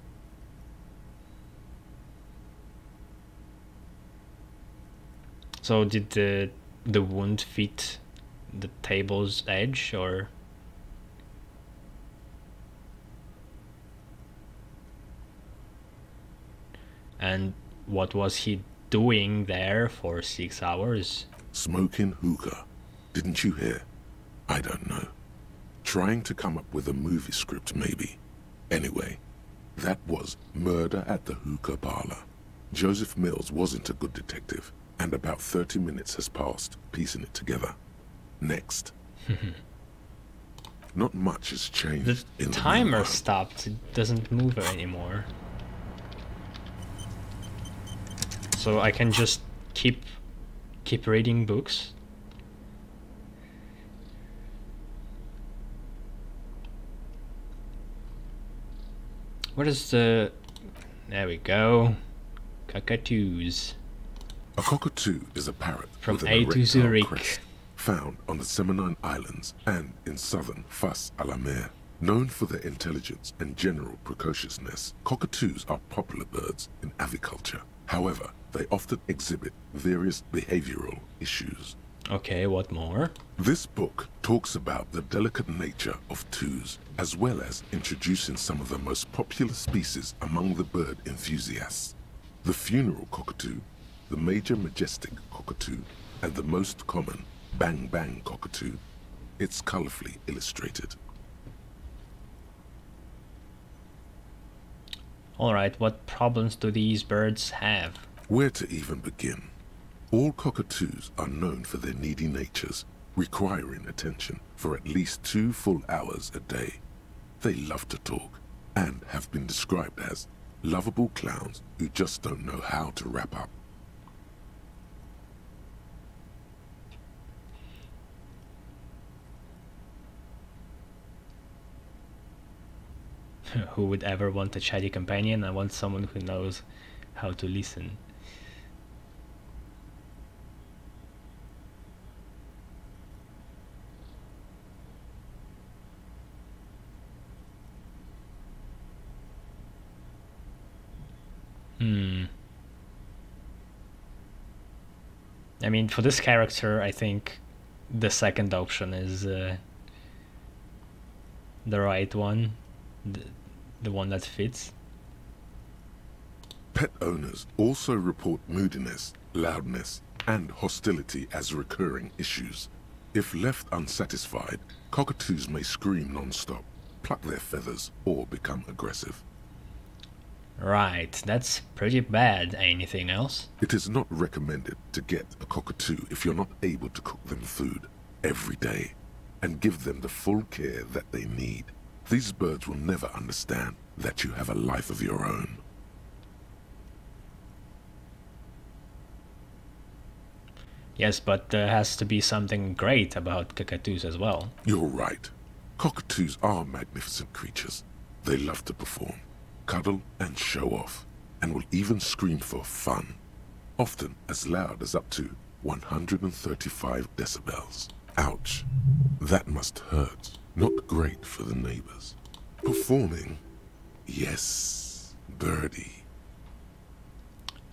So did the wound fit the table's edge, or? And what was he doing there for 6 hours? Smoking hookah. Didn't you hear? I don't know. Trying to come up with a movie script, maybe. Anyway, that was Murder at the Hookah Parlor. Joseph Mills wasn't a good detective, and about 30 minutes has passed piecing it together. Next. Not much has changed. The timer stopped. It doesn't move anymore. So I can just keep reading books. What is the... There we go. Cockatoos. A cockatoo is a parrot From with an A to erectile Zurich. crest, found on the Seminole Islands and in southern Fas a la Mer. Known for their intelligence and general precociousness, cockatoos are popular birds in aviculture. However, they often exhibit various behavioral issues. Okay, what more? This book talks about the delicate nature of toos, as well as introducing some of the most popular species among the bird enthusiasts. The funeral cockatoo, the major majestic cockatoo, and the most common bang bang cockatoo. It's colorfully illustrated. Alright, what problems do these birds have? Where to even begin? All cockatoos are known for their needy natures, requiring attention for at least 2 full hours a day. They love to talk, and have been described as lovable clowns who just don't know how to wrap up. Who would ever want a chatty companion? I want someone who knows how to listen. I mean, for this character, I think the second option is the right one, the one that fits. Pet owners also report moodiness, loudness, and hostility as recurring issues. If left unsatisfied, cockatoos may scream non-stop, pluck their feathers, or become aggressive. Right, that's pretty bad. Anything else? It is not recommended to get a cockatoo if you're not able to cook them food every day and give them the full care that they need. These birds will never understand that you have a life of your own. Yes, but there has to be something great about cockatoos as well. You're right. Cockatoos are magnificent creatures. They love to perform, cuddle and show off, and will even scream for fun, often as loud as up to 135 decibels. Ouch. That must hurt. Not great for the neighbors. Performing? Yes, birdie.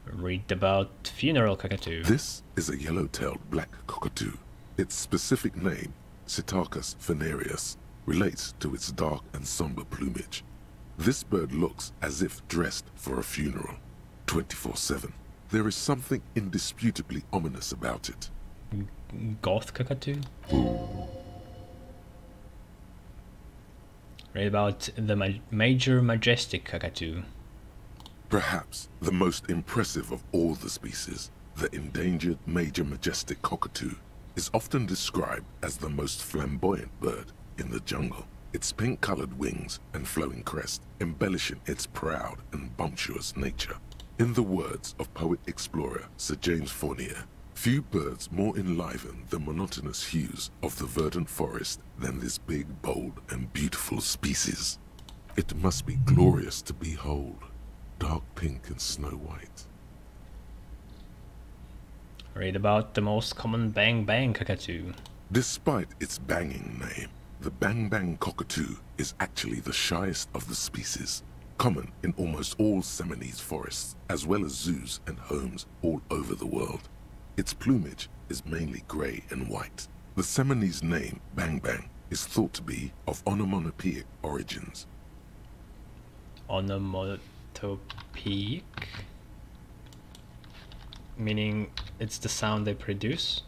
Read about funeral cockatoo. This is a yellow-tailed black cockatoo. Its specific name, Psittacus venereus, relates to its dark and somber plumage. This bird looks as if dressed for a funeral, 24/7. There is something indisputably ominous about it. Goth cockatoo? Read about the major majestic cockatoo. Perhaps the most impressive of all the species, the endangered major majestic cockatoo, is often described as the most flamboyant bird in the jungle. Its pink-colored wings and flowing crest embellishing its proud and bumptious nature. In the words of poet-explorer Sir James Fournier, few birds more enliven the monotonous hues of the verdant forest than this big, bold, and beautiful species. It must be glorious to behold, dark pink and snow white. Read about the most common bang bang cockatoo. Despite its banging name, the bang bang cockatoo is actually the shyest of the species, common in almost all Seminoles forests, as well as zoos and homes all over the world. Its plumage is mainly grey and white. The Seminese name, Bang Bang, is thought to be of onomatopoeic origins. Onomatopoeic? Meaning it's the sound they produce?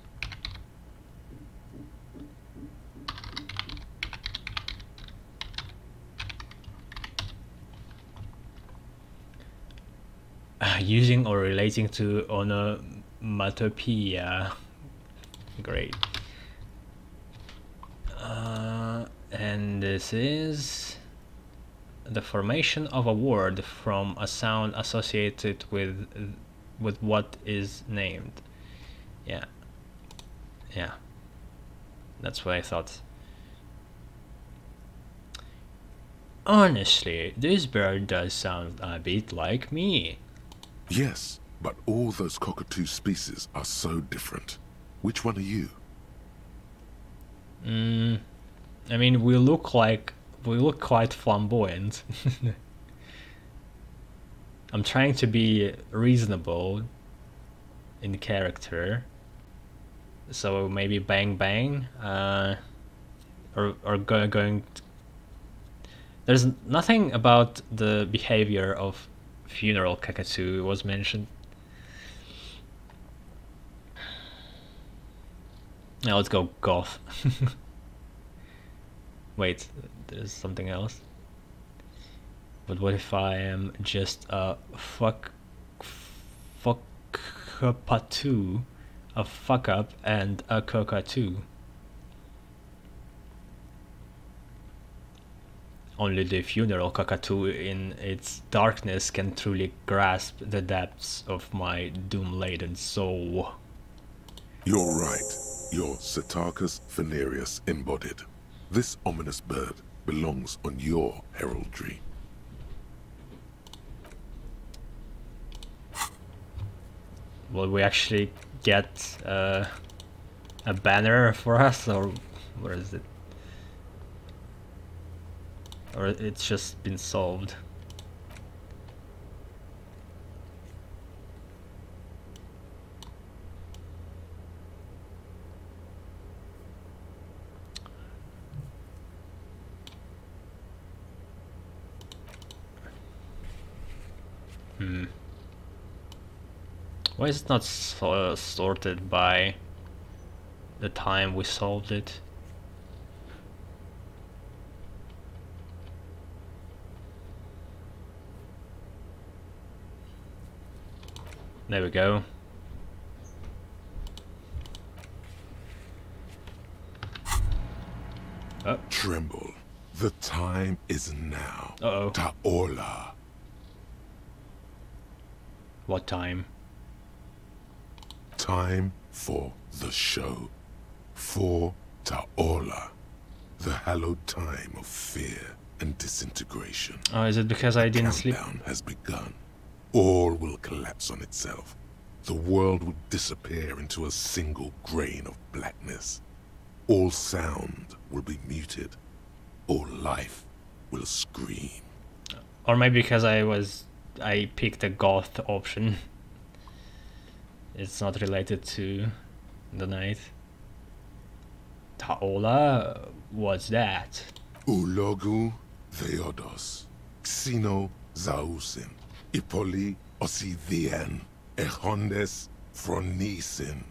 Using or relating to onomatopoeia. Great. And this is the formation of a word from a sound associated with what is named. Yeah. That's what I thought. Honestly, this bird does sound a bit like me. Yes, but all those cockatoo species are so different. Which one are you? I mean, we look quite flamboyant. I'm trying to be reasonable in character, so maybe Bang Bang, or going. There's nothing about the behavior of funeral cockatoo was mentioned. Now let's go goth. Wait, there's something else. But what if I am just a fuckapatoo, a fuck up, and a cockatoo? Only the funeral cockatoo in its darkness can truly grasp the depths of my doom-laden soul. You're right. You're Cetarchus venereus embodied. This ominous bird belongs on your heraldry. Will we actually get a banner for us, or what is it? Or it's just been solved? Why is it not sorted by the time we solved it? There we go. Oh. Tremble. The time is now. Uh-oh. Ta'ola. What time? Time for the show. For Ta'ola. The hallowed time of fear and disintegration. Oh, is it because I didn't sleep? The countdown has begun. All will collapse on itself. The world will disappear into a single grain of blackness. All sound will be muted. All life will scream. Or maybe because I picked the goth option. It's not related to the night. Ta'ola, what's that? Ulogu Theodos. Xeno Zausin. Ipoli Osithien. Echondes Fronisin.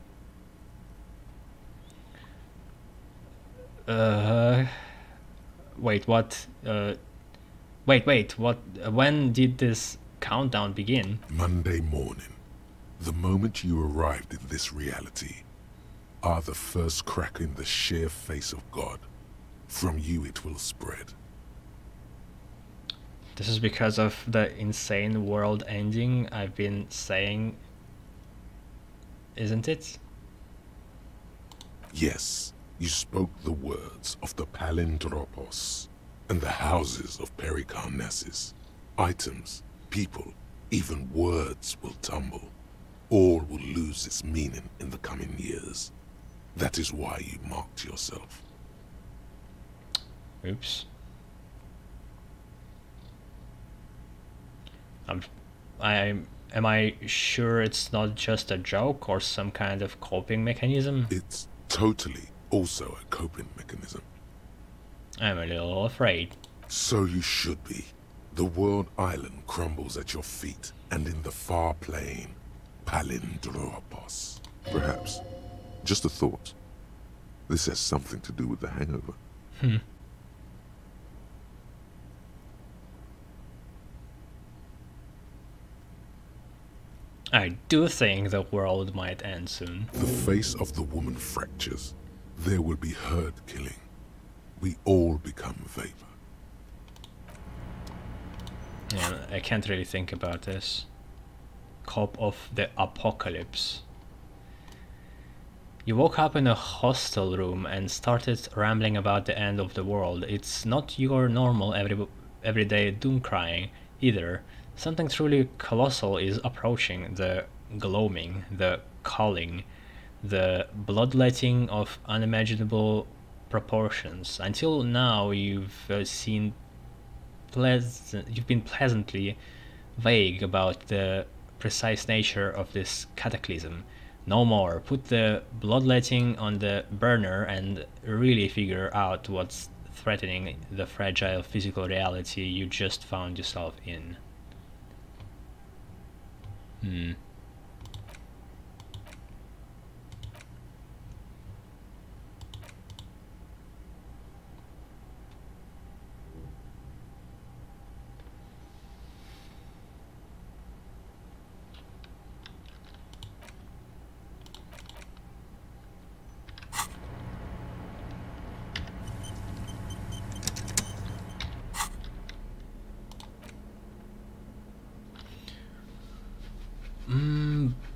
Wait, what? Wait, what? When did this countdown begin? Monday morning. The moment you arrived in this reality are the first crack in the sheer face of God. From you it will spread. This is because of the insane world ending I've been saying, isn't it? Yes, you spoke the words of the Palindropos and the houses of Pericarnassus. Items, people, even words will tumble. All will lose its meaning in the coming years. That is why you marked yourself. Oops. Am I sure it's not just a joke or some kind of coping mechanism? It's totally also a coping mechanism. I'm a little afraid. So you should be. The world island crumbles at your feet, and in the far plain, Palindropos. Perhaps. Just a thought. This has something to do with the hangover. I do think the world might end soon. The face of the woman fractures. There will be herd killing. We all become vapor. Yeah, I can't really think about this. Cop of the apocalypse. You woke up in a hostel room and started rambling about the end of the world. It's not your normal everyday doom crying either. Something truly colossal is approaching. The gloaming, the calling, the bloodletting of unimaginable proportions. Until now, you've been pleasantly vague about the precise nature of this cataclysm. No more. Put the bloodletting on the burner and really figure out what's threatening the fragile physical reality you just found yourself in.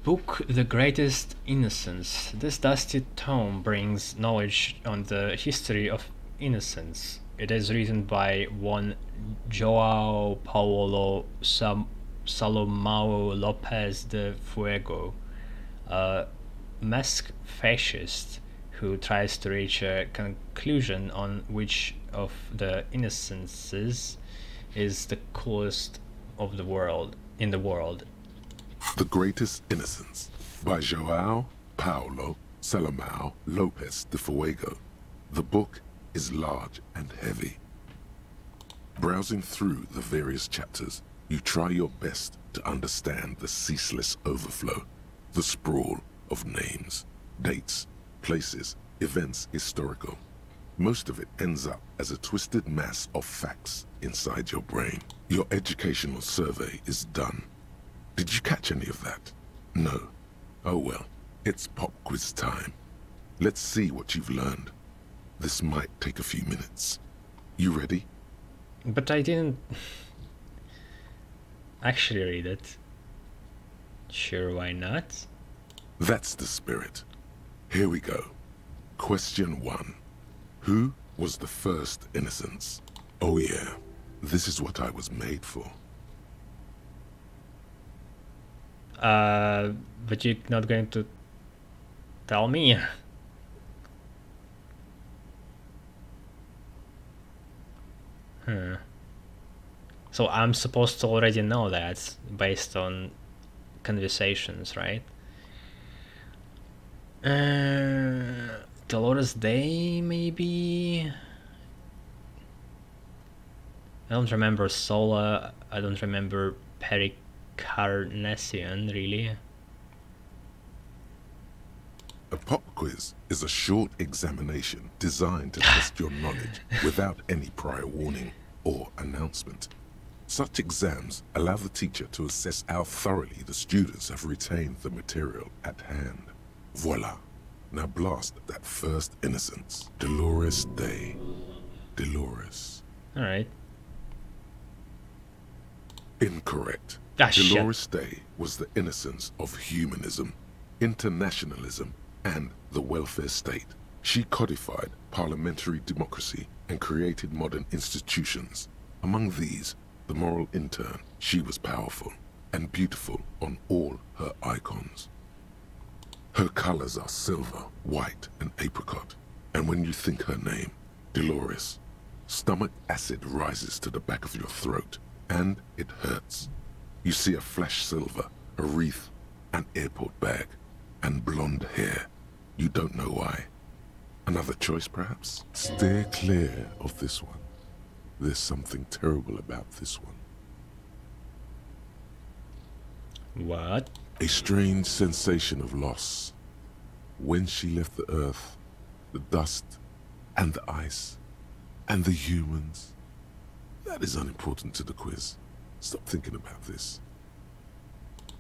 Book The Greatest Innocence. This dusty tome brings knowledge on the history of innocence. It is written by one João Paulo Salomão Lopes de Fuego, a masked fascist who tries to reach a conclusion on which of the innocences is the coolest of the world in the world. The Greatest Innocence by João Paulo Salomão Lopes de Fuego. The book is large and heavy. Browsing through the various chapters, you try your best to understand the ceaseless overflow, the sprawl of names, dates, places, events historical. Most of it ends up as a twisted mass of facts inside your brain. Your educational survey is done. Did you catch any of that? No. Oh well, it's pop quiz time. Let's see what you've learned. This might take a few minutes. You ready? But I didn't actually read it. Sure, why not? That's the spirit. Here we go. Question 1. Who was the first innocence? Oh yeah, this is what I was made for. But you're not going to tell me. So I'm supposed to already know that based on conversations, right? Dolores Day, maybe? I don't remember Sola, I don't remember Pericarnacion, really. A pop quiz is a short examination designed to test your knowledge without any prior warning or announcement. Such exams allow the teacher to assess how thoroughly the students have retained the material at hand. Voila. Now blast that first innocence. Dolores Day. Dolores. Alright. Incorrect. Dolores Day was the innocence of humanism, internationalism, and the welfare state. She codified parliamentary democracy and created modern institutions. Among these, the moral intern. She was powerful and beautiful on all her icons. Her colors are silver, white, and apricot. And when you think her name, Dolores, stomach acid rises to the back of your throat, and it hurts. You see a flash silver, a wreath, an airport bag, and blonde hair. You don't know why. Another choice, perhaps? Steer clear of this one. There's something terrible about this one. What? A strange sensation of loss. When she left the earth, the dust, and the ice, and the humans. That is unimportant to the quiz. Stop thinking about this.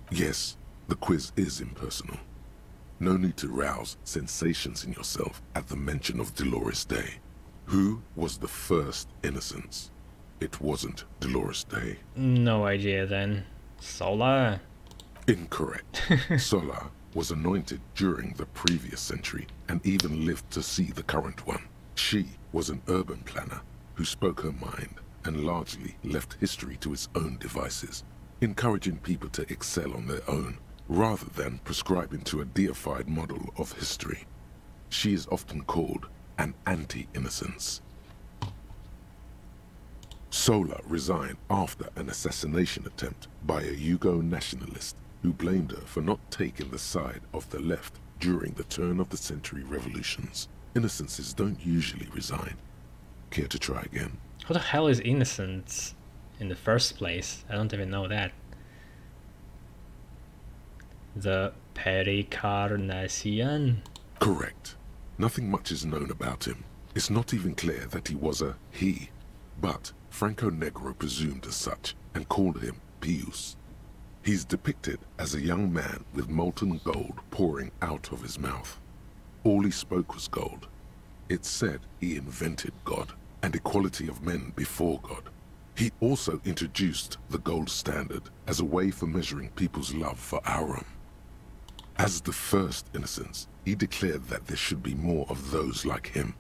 Yes, the quiz is impersonal. No need to rouse sensations in yourself at the mention of Dolores Day. Who was the first Innocence? It wasn't Dolores Day. No idea then. Sola? Incorrect. Sola was anointed during the previous century and even lived to see the current one. She was an urban planner who spoke her mind and largely left history to its own devices, encouraging people to excel on their own rather than prescribing to a deified model of history. She is often called an anti-Innocence. Sola resigned after an assassination attempt by a Yugo nationalist who blamed her for not taking the side of the left during the turn-of-the-century revolutions. Innocences don't usually resign. Care to try again? Who the hell is Innocence in the first place? I don't even know that. The Pericarnacian? Correct. Nothing much is known about him. It's not even clear that he was a he, but Franco Negro presumed as such and called him Pius. He's depicted as a young man with molten gold pouring out of his mouth. All he spoke was gold. It's said he invented God and equality of men before God. He also introduced the gold standard as a way for measuring people's love for Aurum. As the first Innocence, he declared that there should be more of those like him.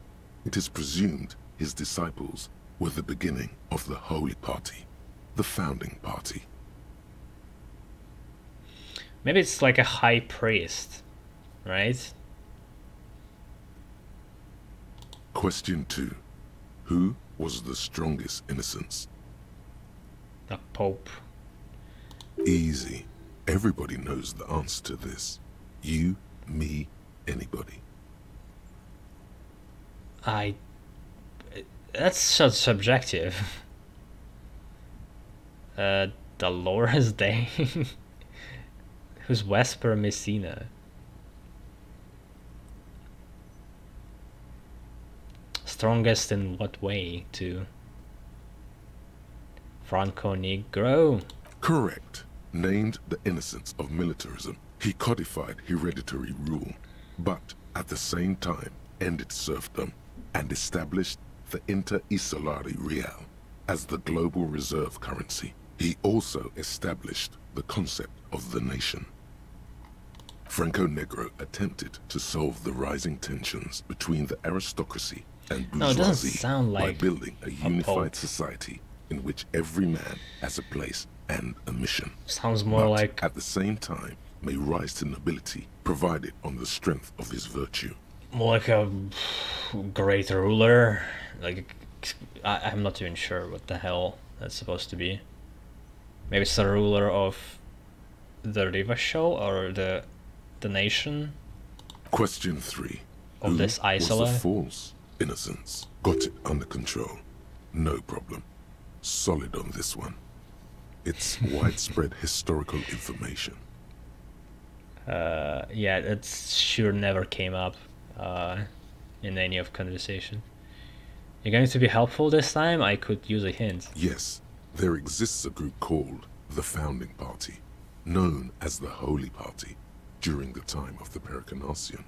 It is presumed his disciples were the beginning of the Holy Party, the founding party. Maybe it's like a high priest, right? Question 2. Who was the strongest Innocence? The Pope. Easy. Everybody knows the answer to this. You, me, anybody. That's so subjective. Dolores Day. Who's Vesper Messina? Strongest in what way, too? Franco Negro? Correct. Named the innocence of militarism, he codified hereditary rule, but at the same time ended serfdom and established the Inter-Isolari Real as the global reserve currency. He also established the concept of the nation. Franco Negro attempted to solve the rising tensions between the aristocracy and No, it doesn't bourgeoisie sound by like building a unified pope. society in which every man has a place and a mission. Sounds more But like at the same time may rise to nobility provided on the strength of his virtue. more like a great ruler. Like I'm not even sure what the hell that's supposed to be. Maybe it's the ruler of the Riva show or the nation Question 3. of Who this was Isola. the false Innocence? Got it under control. No problem. Solid on this one. It's widespread historical information. Yeah, it sure never came up in any of conversation. You're going to be helpful this time? I could use a hint. Yes, there exists a group called the Founding Party, known as the Holy Party, during the time of the Pericarnacian.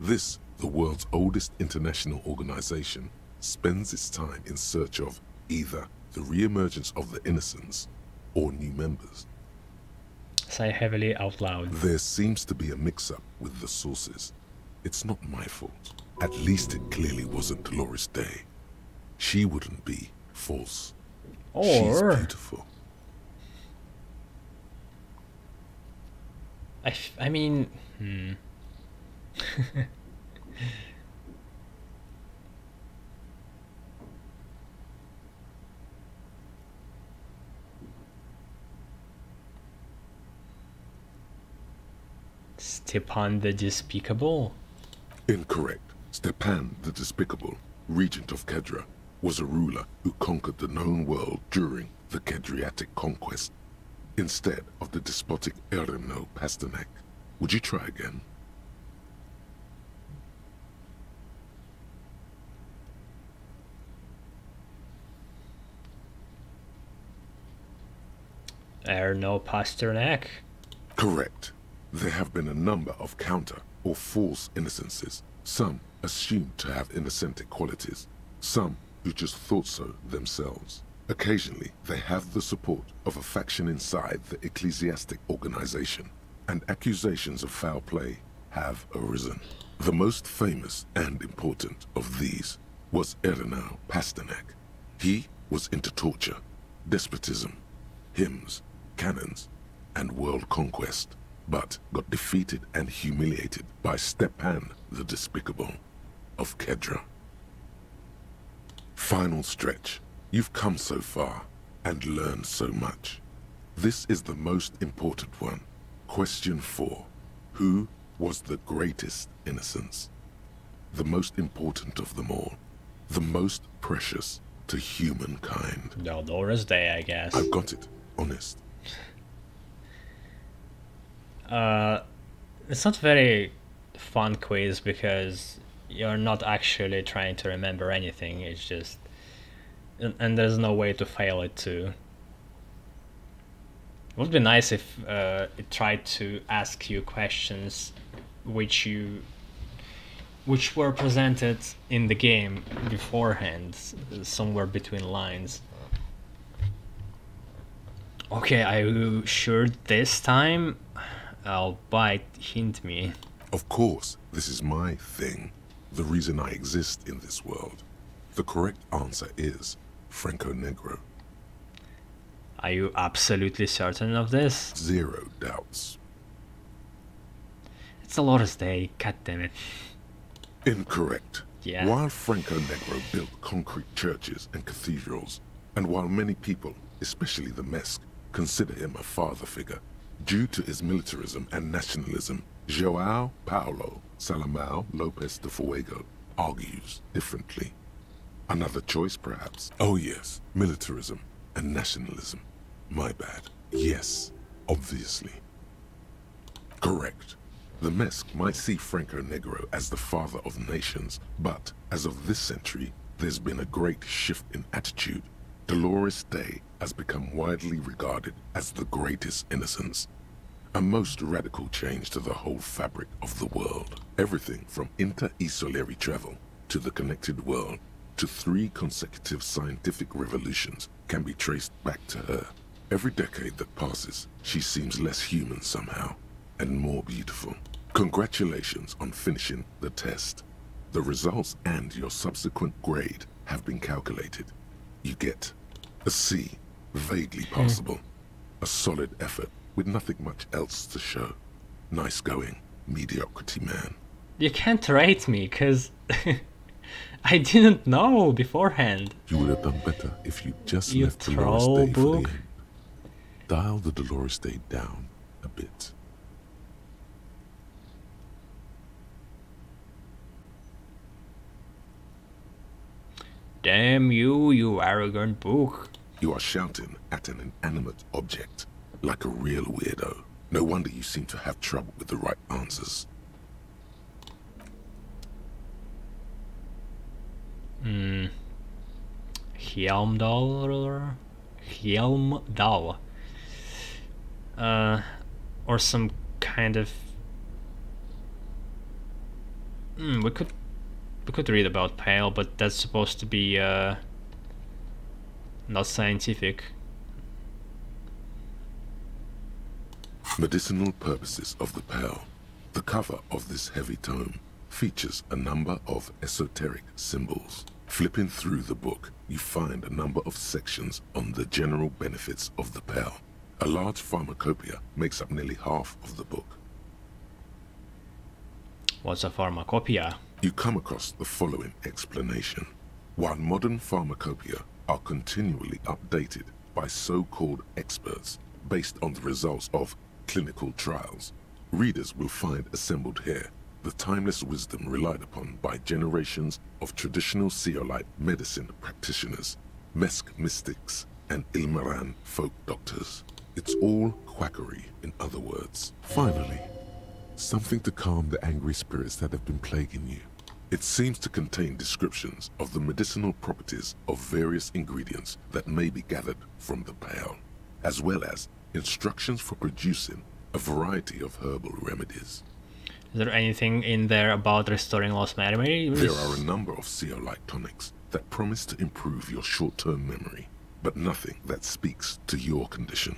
This, the world's oldest international organization, spends its time in search of either the re-emergence of the Innocents or new members. Say heavily out loud. There seems to be a mix-up with the sources. It's not my fault. At least it clearly wasn't Dolores Day. She wouldn't be false. She's Or beautiful. I mean, Stepan the Despicable? Incorrect. Stepan the Despicable, regent of Kedra, was a ruler who conquered the known world during the Kedriatic conquest, instead of the despotic Erno Pasternak. Would you try again? Erno Pasternak? Correct. There have been a number of counter or false innocences, some assumed to have innocentic qualities, some who just thought so themselves. Occasionally, they have the support of a faction inside the ecclesiastic organization, and accusations of foul play have arisen. The most famous and important of these was Erno Pasternak. He was into torture, despotism, hymns, cannons, and world conquest, but got defeated and humiliated by Stepan the Despicable of Kedra. Final stretch. You've come so far and learned so much. This is the most important one. Question 4. Who was the greatest innocence? The most important of them all. The most precious to humankind. Dolores Day, I guess. I've got it. Honest. It's not very fun quiz because you're not actually trying to remember anything. It's just, and there's no way to fail it too. It would be nice if it tried to ask you questions which were presented in the game beforehand, somewhere between lines. Okay, are you sure this time? I'll bite, hint me. Of course, this is my thing. The reason I exist in this world. The correct answer is Franco Negro. Are you absolutely certain of this? 0 doubts. It's Dolores Day, goddammit. Incorrect. Yeah. While Franco Negro built concrete churches and cathedrals, and while many people, especially the Mesk, consider him a father figure, due to his militarism and nationalism, João Paulo Salomão Lopes de Fuego argues differently. Another choice, perhaps? Oh yes, militarism and nationalism. My bad. Yes, obviously. Correct. The Mesk might see Franco Negro as the father of nations, but as of this century, there's been a great shift in attitude. Dolores Day has become widely regarded as the greatest innocence. A most radical change to the whole fabric of the world. Everything from inter-esolary travel to the connected world to 3 consecutive scientific revolutions can be traced back to her. Every decade that passes, she seems less human somehow, and more beautiful. Congratulations on finishing the test. The results and your subsequent grade have been calculated. You get a C, vaguely passable. A solid effort with nothing much else to show. Nice going, mediocrity man. You can't rate me, cause I didn't know beforehand. You would have done better if you just You left Dolores Day for troll the end. Dial the Dolores Day down a bit. Damn you, you arrogant book. You are shouting at an inanimate object, like a real weirdo. No wonder you seem to have trouble with the right answers. Hjelmdal? Hjelmdal. Or some kind of... we could read about Pale, but that's supposed to be not scientific. Medicinal purposes of the Pale. The cover of this heavy tome features a number of esoteric symbols. Flipping through the book, you find a number of sections on the general benefits of the Pale. A large pharmacopoeia makes up nearly half of the book. What's a pharmacopoeia? You come across the following explanation. While modern pharmacopoeia are continually updated by so-called experts based on the results of clinical trials, readers will find assembled here the timeless wisdom relied upon by generations of traditional Seolite medicine practitioners, Mesk mystics, and Ilmaran folk doctors. It's all quackery, in other words. Finally, something to calm the angry spirits that have been plaguing you. It seems to contain descriptions of the medicinal properties of various ingredients that may be gathered from the pale, as well as instructions for producing a variety of herbal remedies. Is there anything in there about restoring lost memory? There are a number of Seolite tonics that promise to improve your short-term memory, but nothing that speaks to your condition.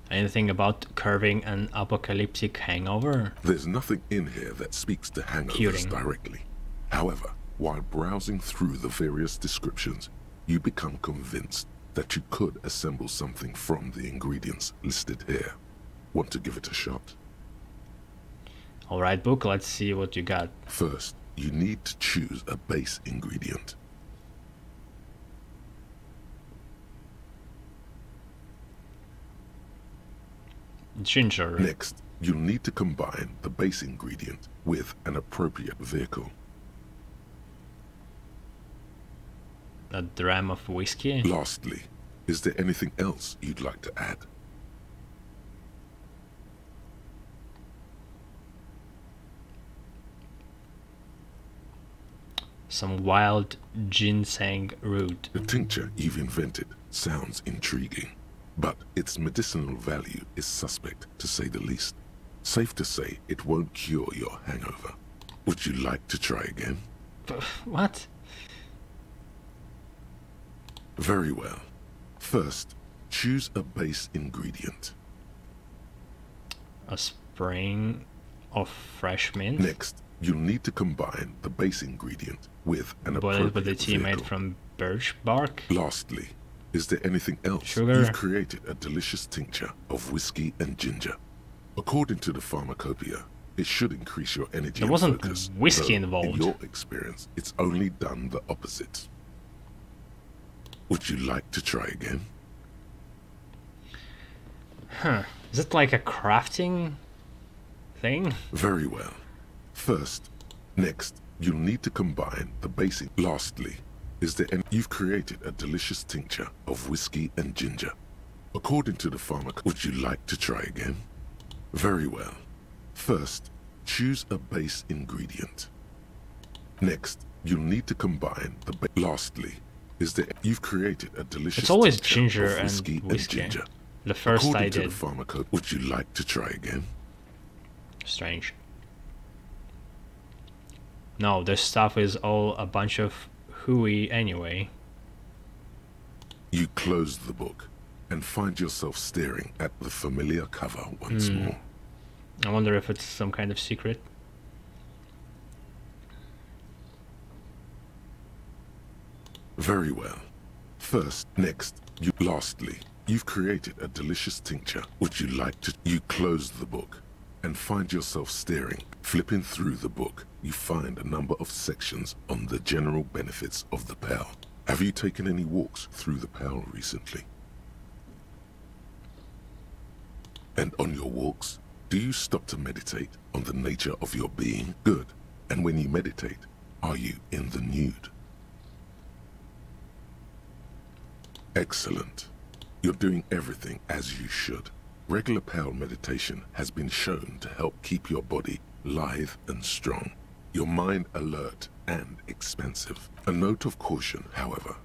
Anything about curbing an apocalyptic hangover? There's nothing in here that speaks to hangovers directly. However, while browsing through the various descriptions, you become convinced that you could assemble something from the ingredients listed here. Want to give it a shot? Alright, book, let's see what you got. First, you need to choose a base ingredient. Ginger. Next, you'll need to combine the base ingredient with an appropriate vehicle. A dram of whiskey. Lastly, is there anything else you'd like to add? Some wild ginseng root. The tincture you've invented sounds intriguing, but its medicinal value is suspect, to say the least. Safe to say it won't cure your hangover. Would you like to try again? What? Very well. First, choose a base ingredient. A spring of fresh mint. Next, you'll need to combine the base ingredient with an appropriate with the tea made from birch bark. Lastly, is there anything else? Sugar. You've created a delicious tincture of whiskey and ginger. According to the pharmacopoeia, it should increase your energy There and wasn't focus. whiskey though, involved. In your experience, it's only done the opposite. Would you like to try again? Huh. Is it like a crafting thing? Very well. First, next, you'll need to combine the basic. Lastly, is there any... You've created a delicious tincture of whiskey and ginger. According to the pharmacopoeia, would you like to try again? Very well. First, choose a base ingredient. Next, you'll need to combine the... Lastly, is there... You've created a delicious... It's always tincture ginger of and whiskey. ginger. The first According I to did. the pharmacopoeia, would you like to try again? Strange. No, this stuff is all a bunch of hooey anyway. You close the book and find yourself staring at the familiar cover once more. I wonder if it's some kind of secret. Very well. First, next, lastly, you've created a delicious tincture. Would you like to... You close the book and find yourself staring. Flipping through the book, you find a number of sections on the general benefits of the Pale. Have you taken any walks through the Pale recently? And on your walks, do you stop to meditate on the nature of your being? Good. And when you meditate, are you in the nude? Excellent. You're doing everything as you should. Regular Pale meditation has been shown to help keep your body lithe and strong, your mind alert and expansive. A note of caution, however.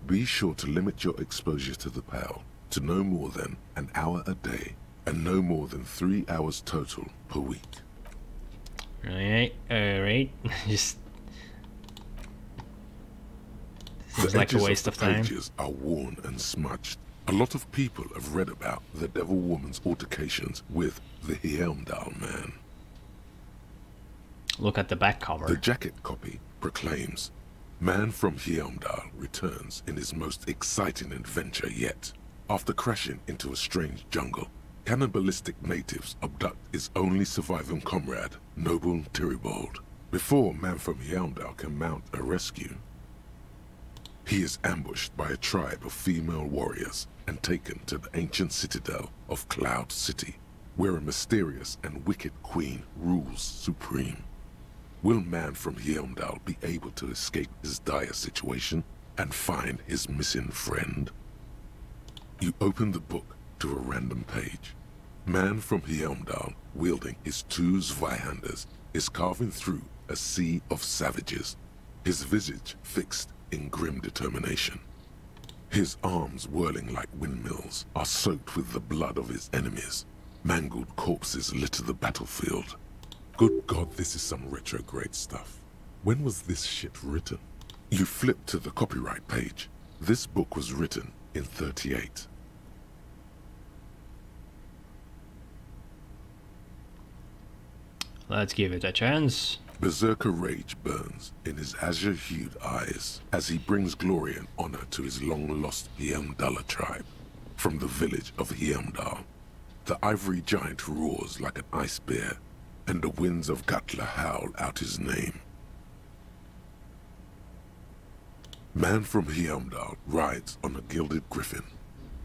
Be sure to limit your exposure to the Pale to no more than an hour a day and no more than 3 hours total per week. Right. Just... Seems The like a edges waste of of the time. pages are worn and smudged. A lot of people have read about the Devil Woman's altercations with the Hjelmdal man. Look at the back cover. The jacket copy proclaims, "Man from Hjelmdal returns in his most exciting adventure yet. After crashing into a strange jungle, cannibalistic natives abduct his only surviving comrade, Noble Tiribold. Before Man from Hjelmdal can mount a rescue, he is ambushed by a tribe of female warriors and taken to the ancient citadel of Cloud City, where a mysterious and wicked queen rules supreme. Will man from Heimdall be able to escape his dire situation and find his missing friend? You open the book to a random page. Man from Heimdall, wielding his two Zweihanders, is carving through a sea of savages, his visage fixed in grim determination. His arms, whirling like windmills, are soaked with the blood of his enemies. Mangled corpses litter the battlefield. Good God, this is some retrograde stuff. When was this shit written? You flip to the copyright page. This book was written in 38. Let's give it a chance. Berserker rage burns in his azure-hued eyes as he brings glory and honor to his long-lost Heimdalla tribe. From the village of Heimdall, the ivory giant roars like an ice bear, and the winds of Gatla howl out his name. Man from Heimdall rides on a gilded griffin,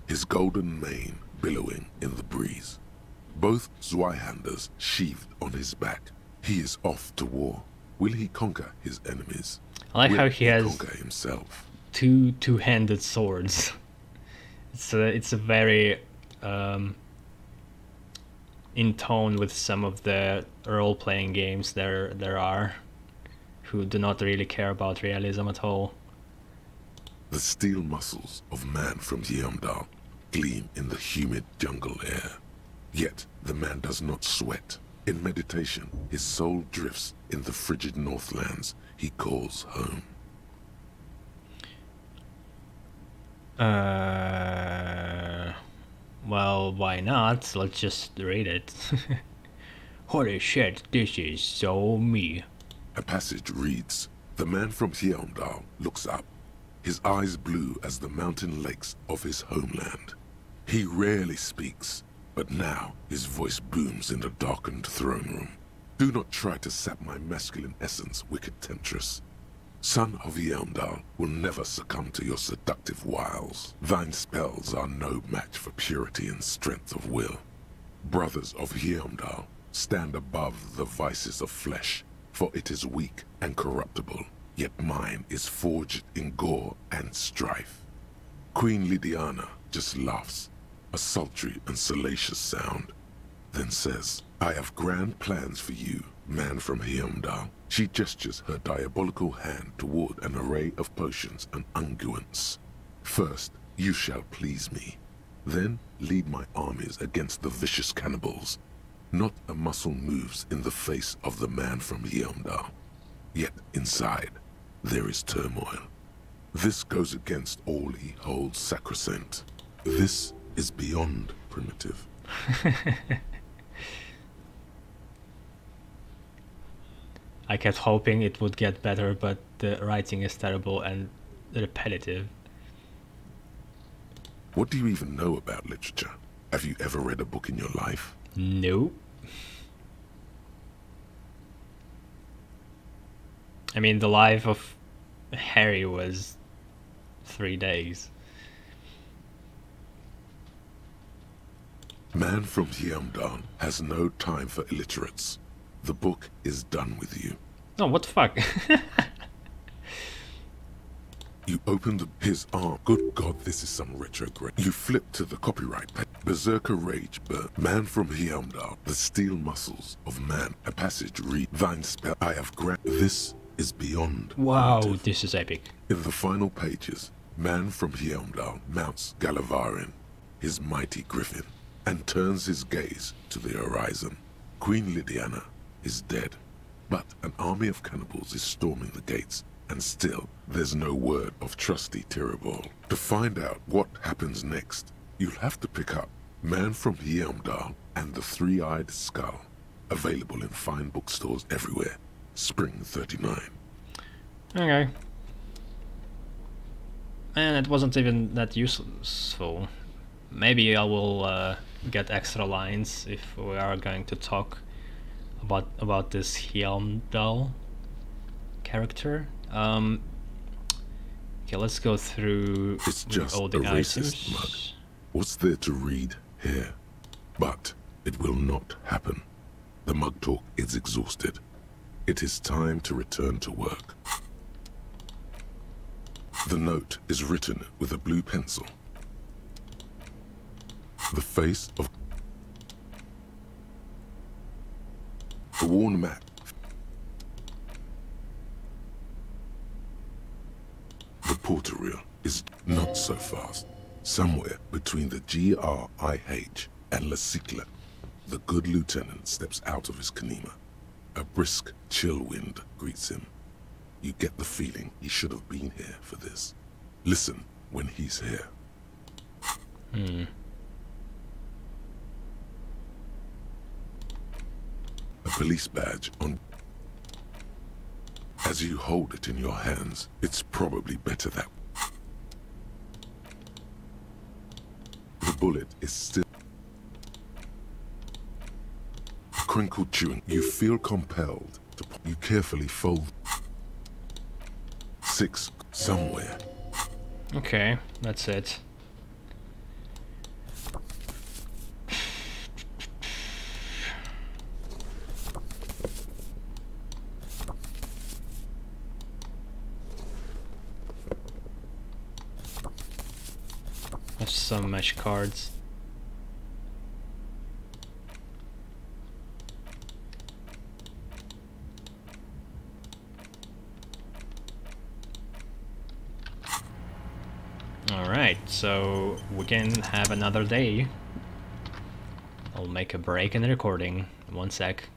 his golden mane billowing in the breeze. Both Zweihanders sheathed on his back. He is off to war. Will he conquer his enemies? I like how he has conquer himself? two-handed swords. It's a very in tone with some of the role-playing games there are, who do not really care about realism at all. The steel muscles of man from Heimdall gleam in the humid jungle air. Yet the man does not sweat. In meditation, his soul drifts in the frigid northlands he calls home. Well, why not? Let's just read it. Holy shit, this is so me. A passage reads, "The man from Heimdall looks up, his eyes blue as the mountain lakes of his homeland. He rarely speaks, but now his voice booms in the darkened throne room. Do not try to sap my masculine essence, wicked temptress. Son of Heimdall will never succumb to your seductive wiles. Thine spells are no match for purity and strength of will. Brothers of Heimdall, stand above the vices of flesh, for it is weak and corruptible, yet mine is forged in gore and strife." Queen Lydiana just laughs, a sultry and salacious sound, then says, "I have grand plans for you, man from Heimdall." She gestures her diabolical hand toward an array of potions and unguents. "First, you shall please me. Then lead my armies against the vicious cannibals. Not a muscle moves in the face of the man from Heimdall. Yet inside, there is turmoil. This goes against all he holds sacrosanct. This is beyond primitive." I kept hoping it would get better, but the writing is terrible and repetitive. What do you even know about literature? Have you ever read a book in your life? No. I mean, the life of Harry was 3 days. Man from Heimdall has no time for illiterates. The book is done with you. Oh, what the fuck? You open his arm. Good God, this is some retrograde. You flip to the copyright page. Berserker rage burn. Man from Heimdall, the steel muscles of man. A passage read, "Thine spell I have granted." This is beyond. Wow, primitive. this is epic. In the final pages, man from Heimdall mounts Galavarin, his mighty griffin, and turns his gaze to the horizon. Queen Lydiana is dead, but an army of cannibals is storming the gates, and still there's no word of trusty Tirabol. To find out what happens next, you'll have to pick up Man from Heimdall and the Three-Eyed Skull, available in fine bookstores everywhere. Spring 39. Okay. And it wasn't even that useful. Maybe I will get extra lines if we are going to talk about this Heimdall character. Okay, let's go through It's just all the a racist items. mug. What's there to read here? But it will not happen. The mug talk is exhausted. It is time to return to work. The note is written with a blue pencil. The face of the worn map. The porter reel is not so fast. Somewhere between the GRIH and La Cycle, the good lieutenant steps out of his Kanima. A brisk, chill wind greets him. You get the feeling he should have been here for this. Listen when he's here. A police badge on. As you hold it in your hands, it's probably better that. The bullet is still. Crinkled chewing. You feel compelled to. You carefully fold. 6 somewhere. Okay, that's it. There's so much cards. Alright, so we can have another day. I'll make a break in the recording. 1 sec.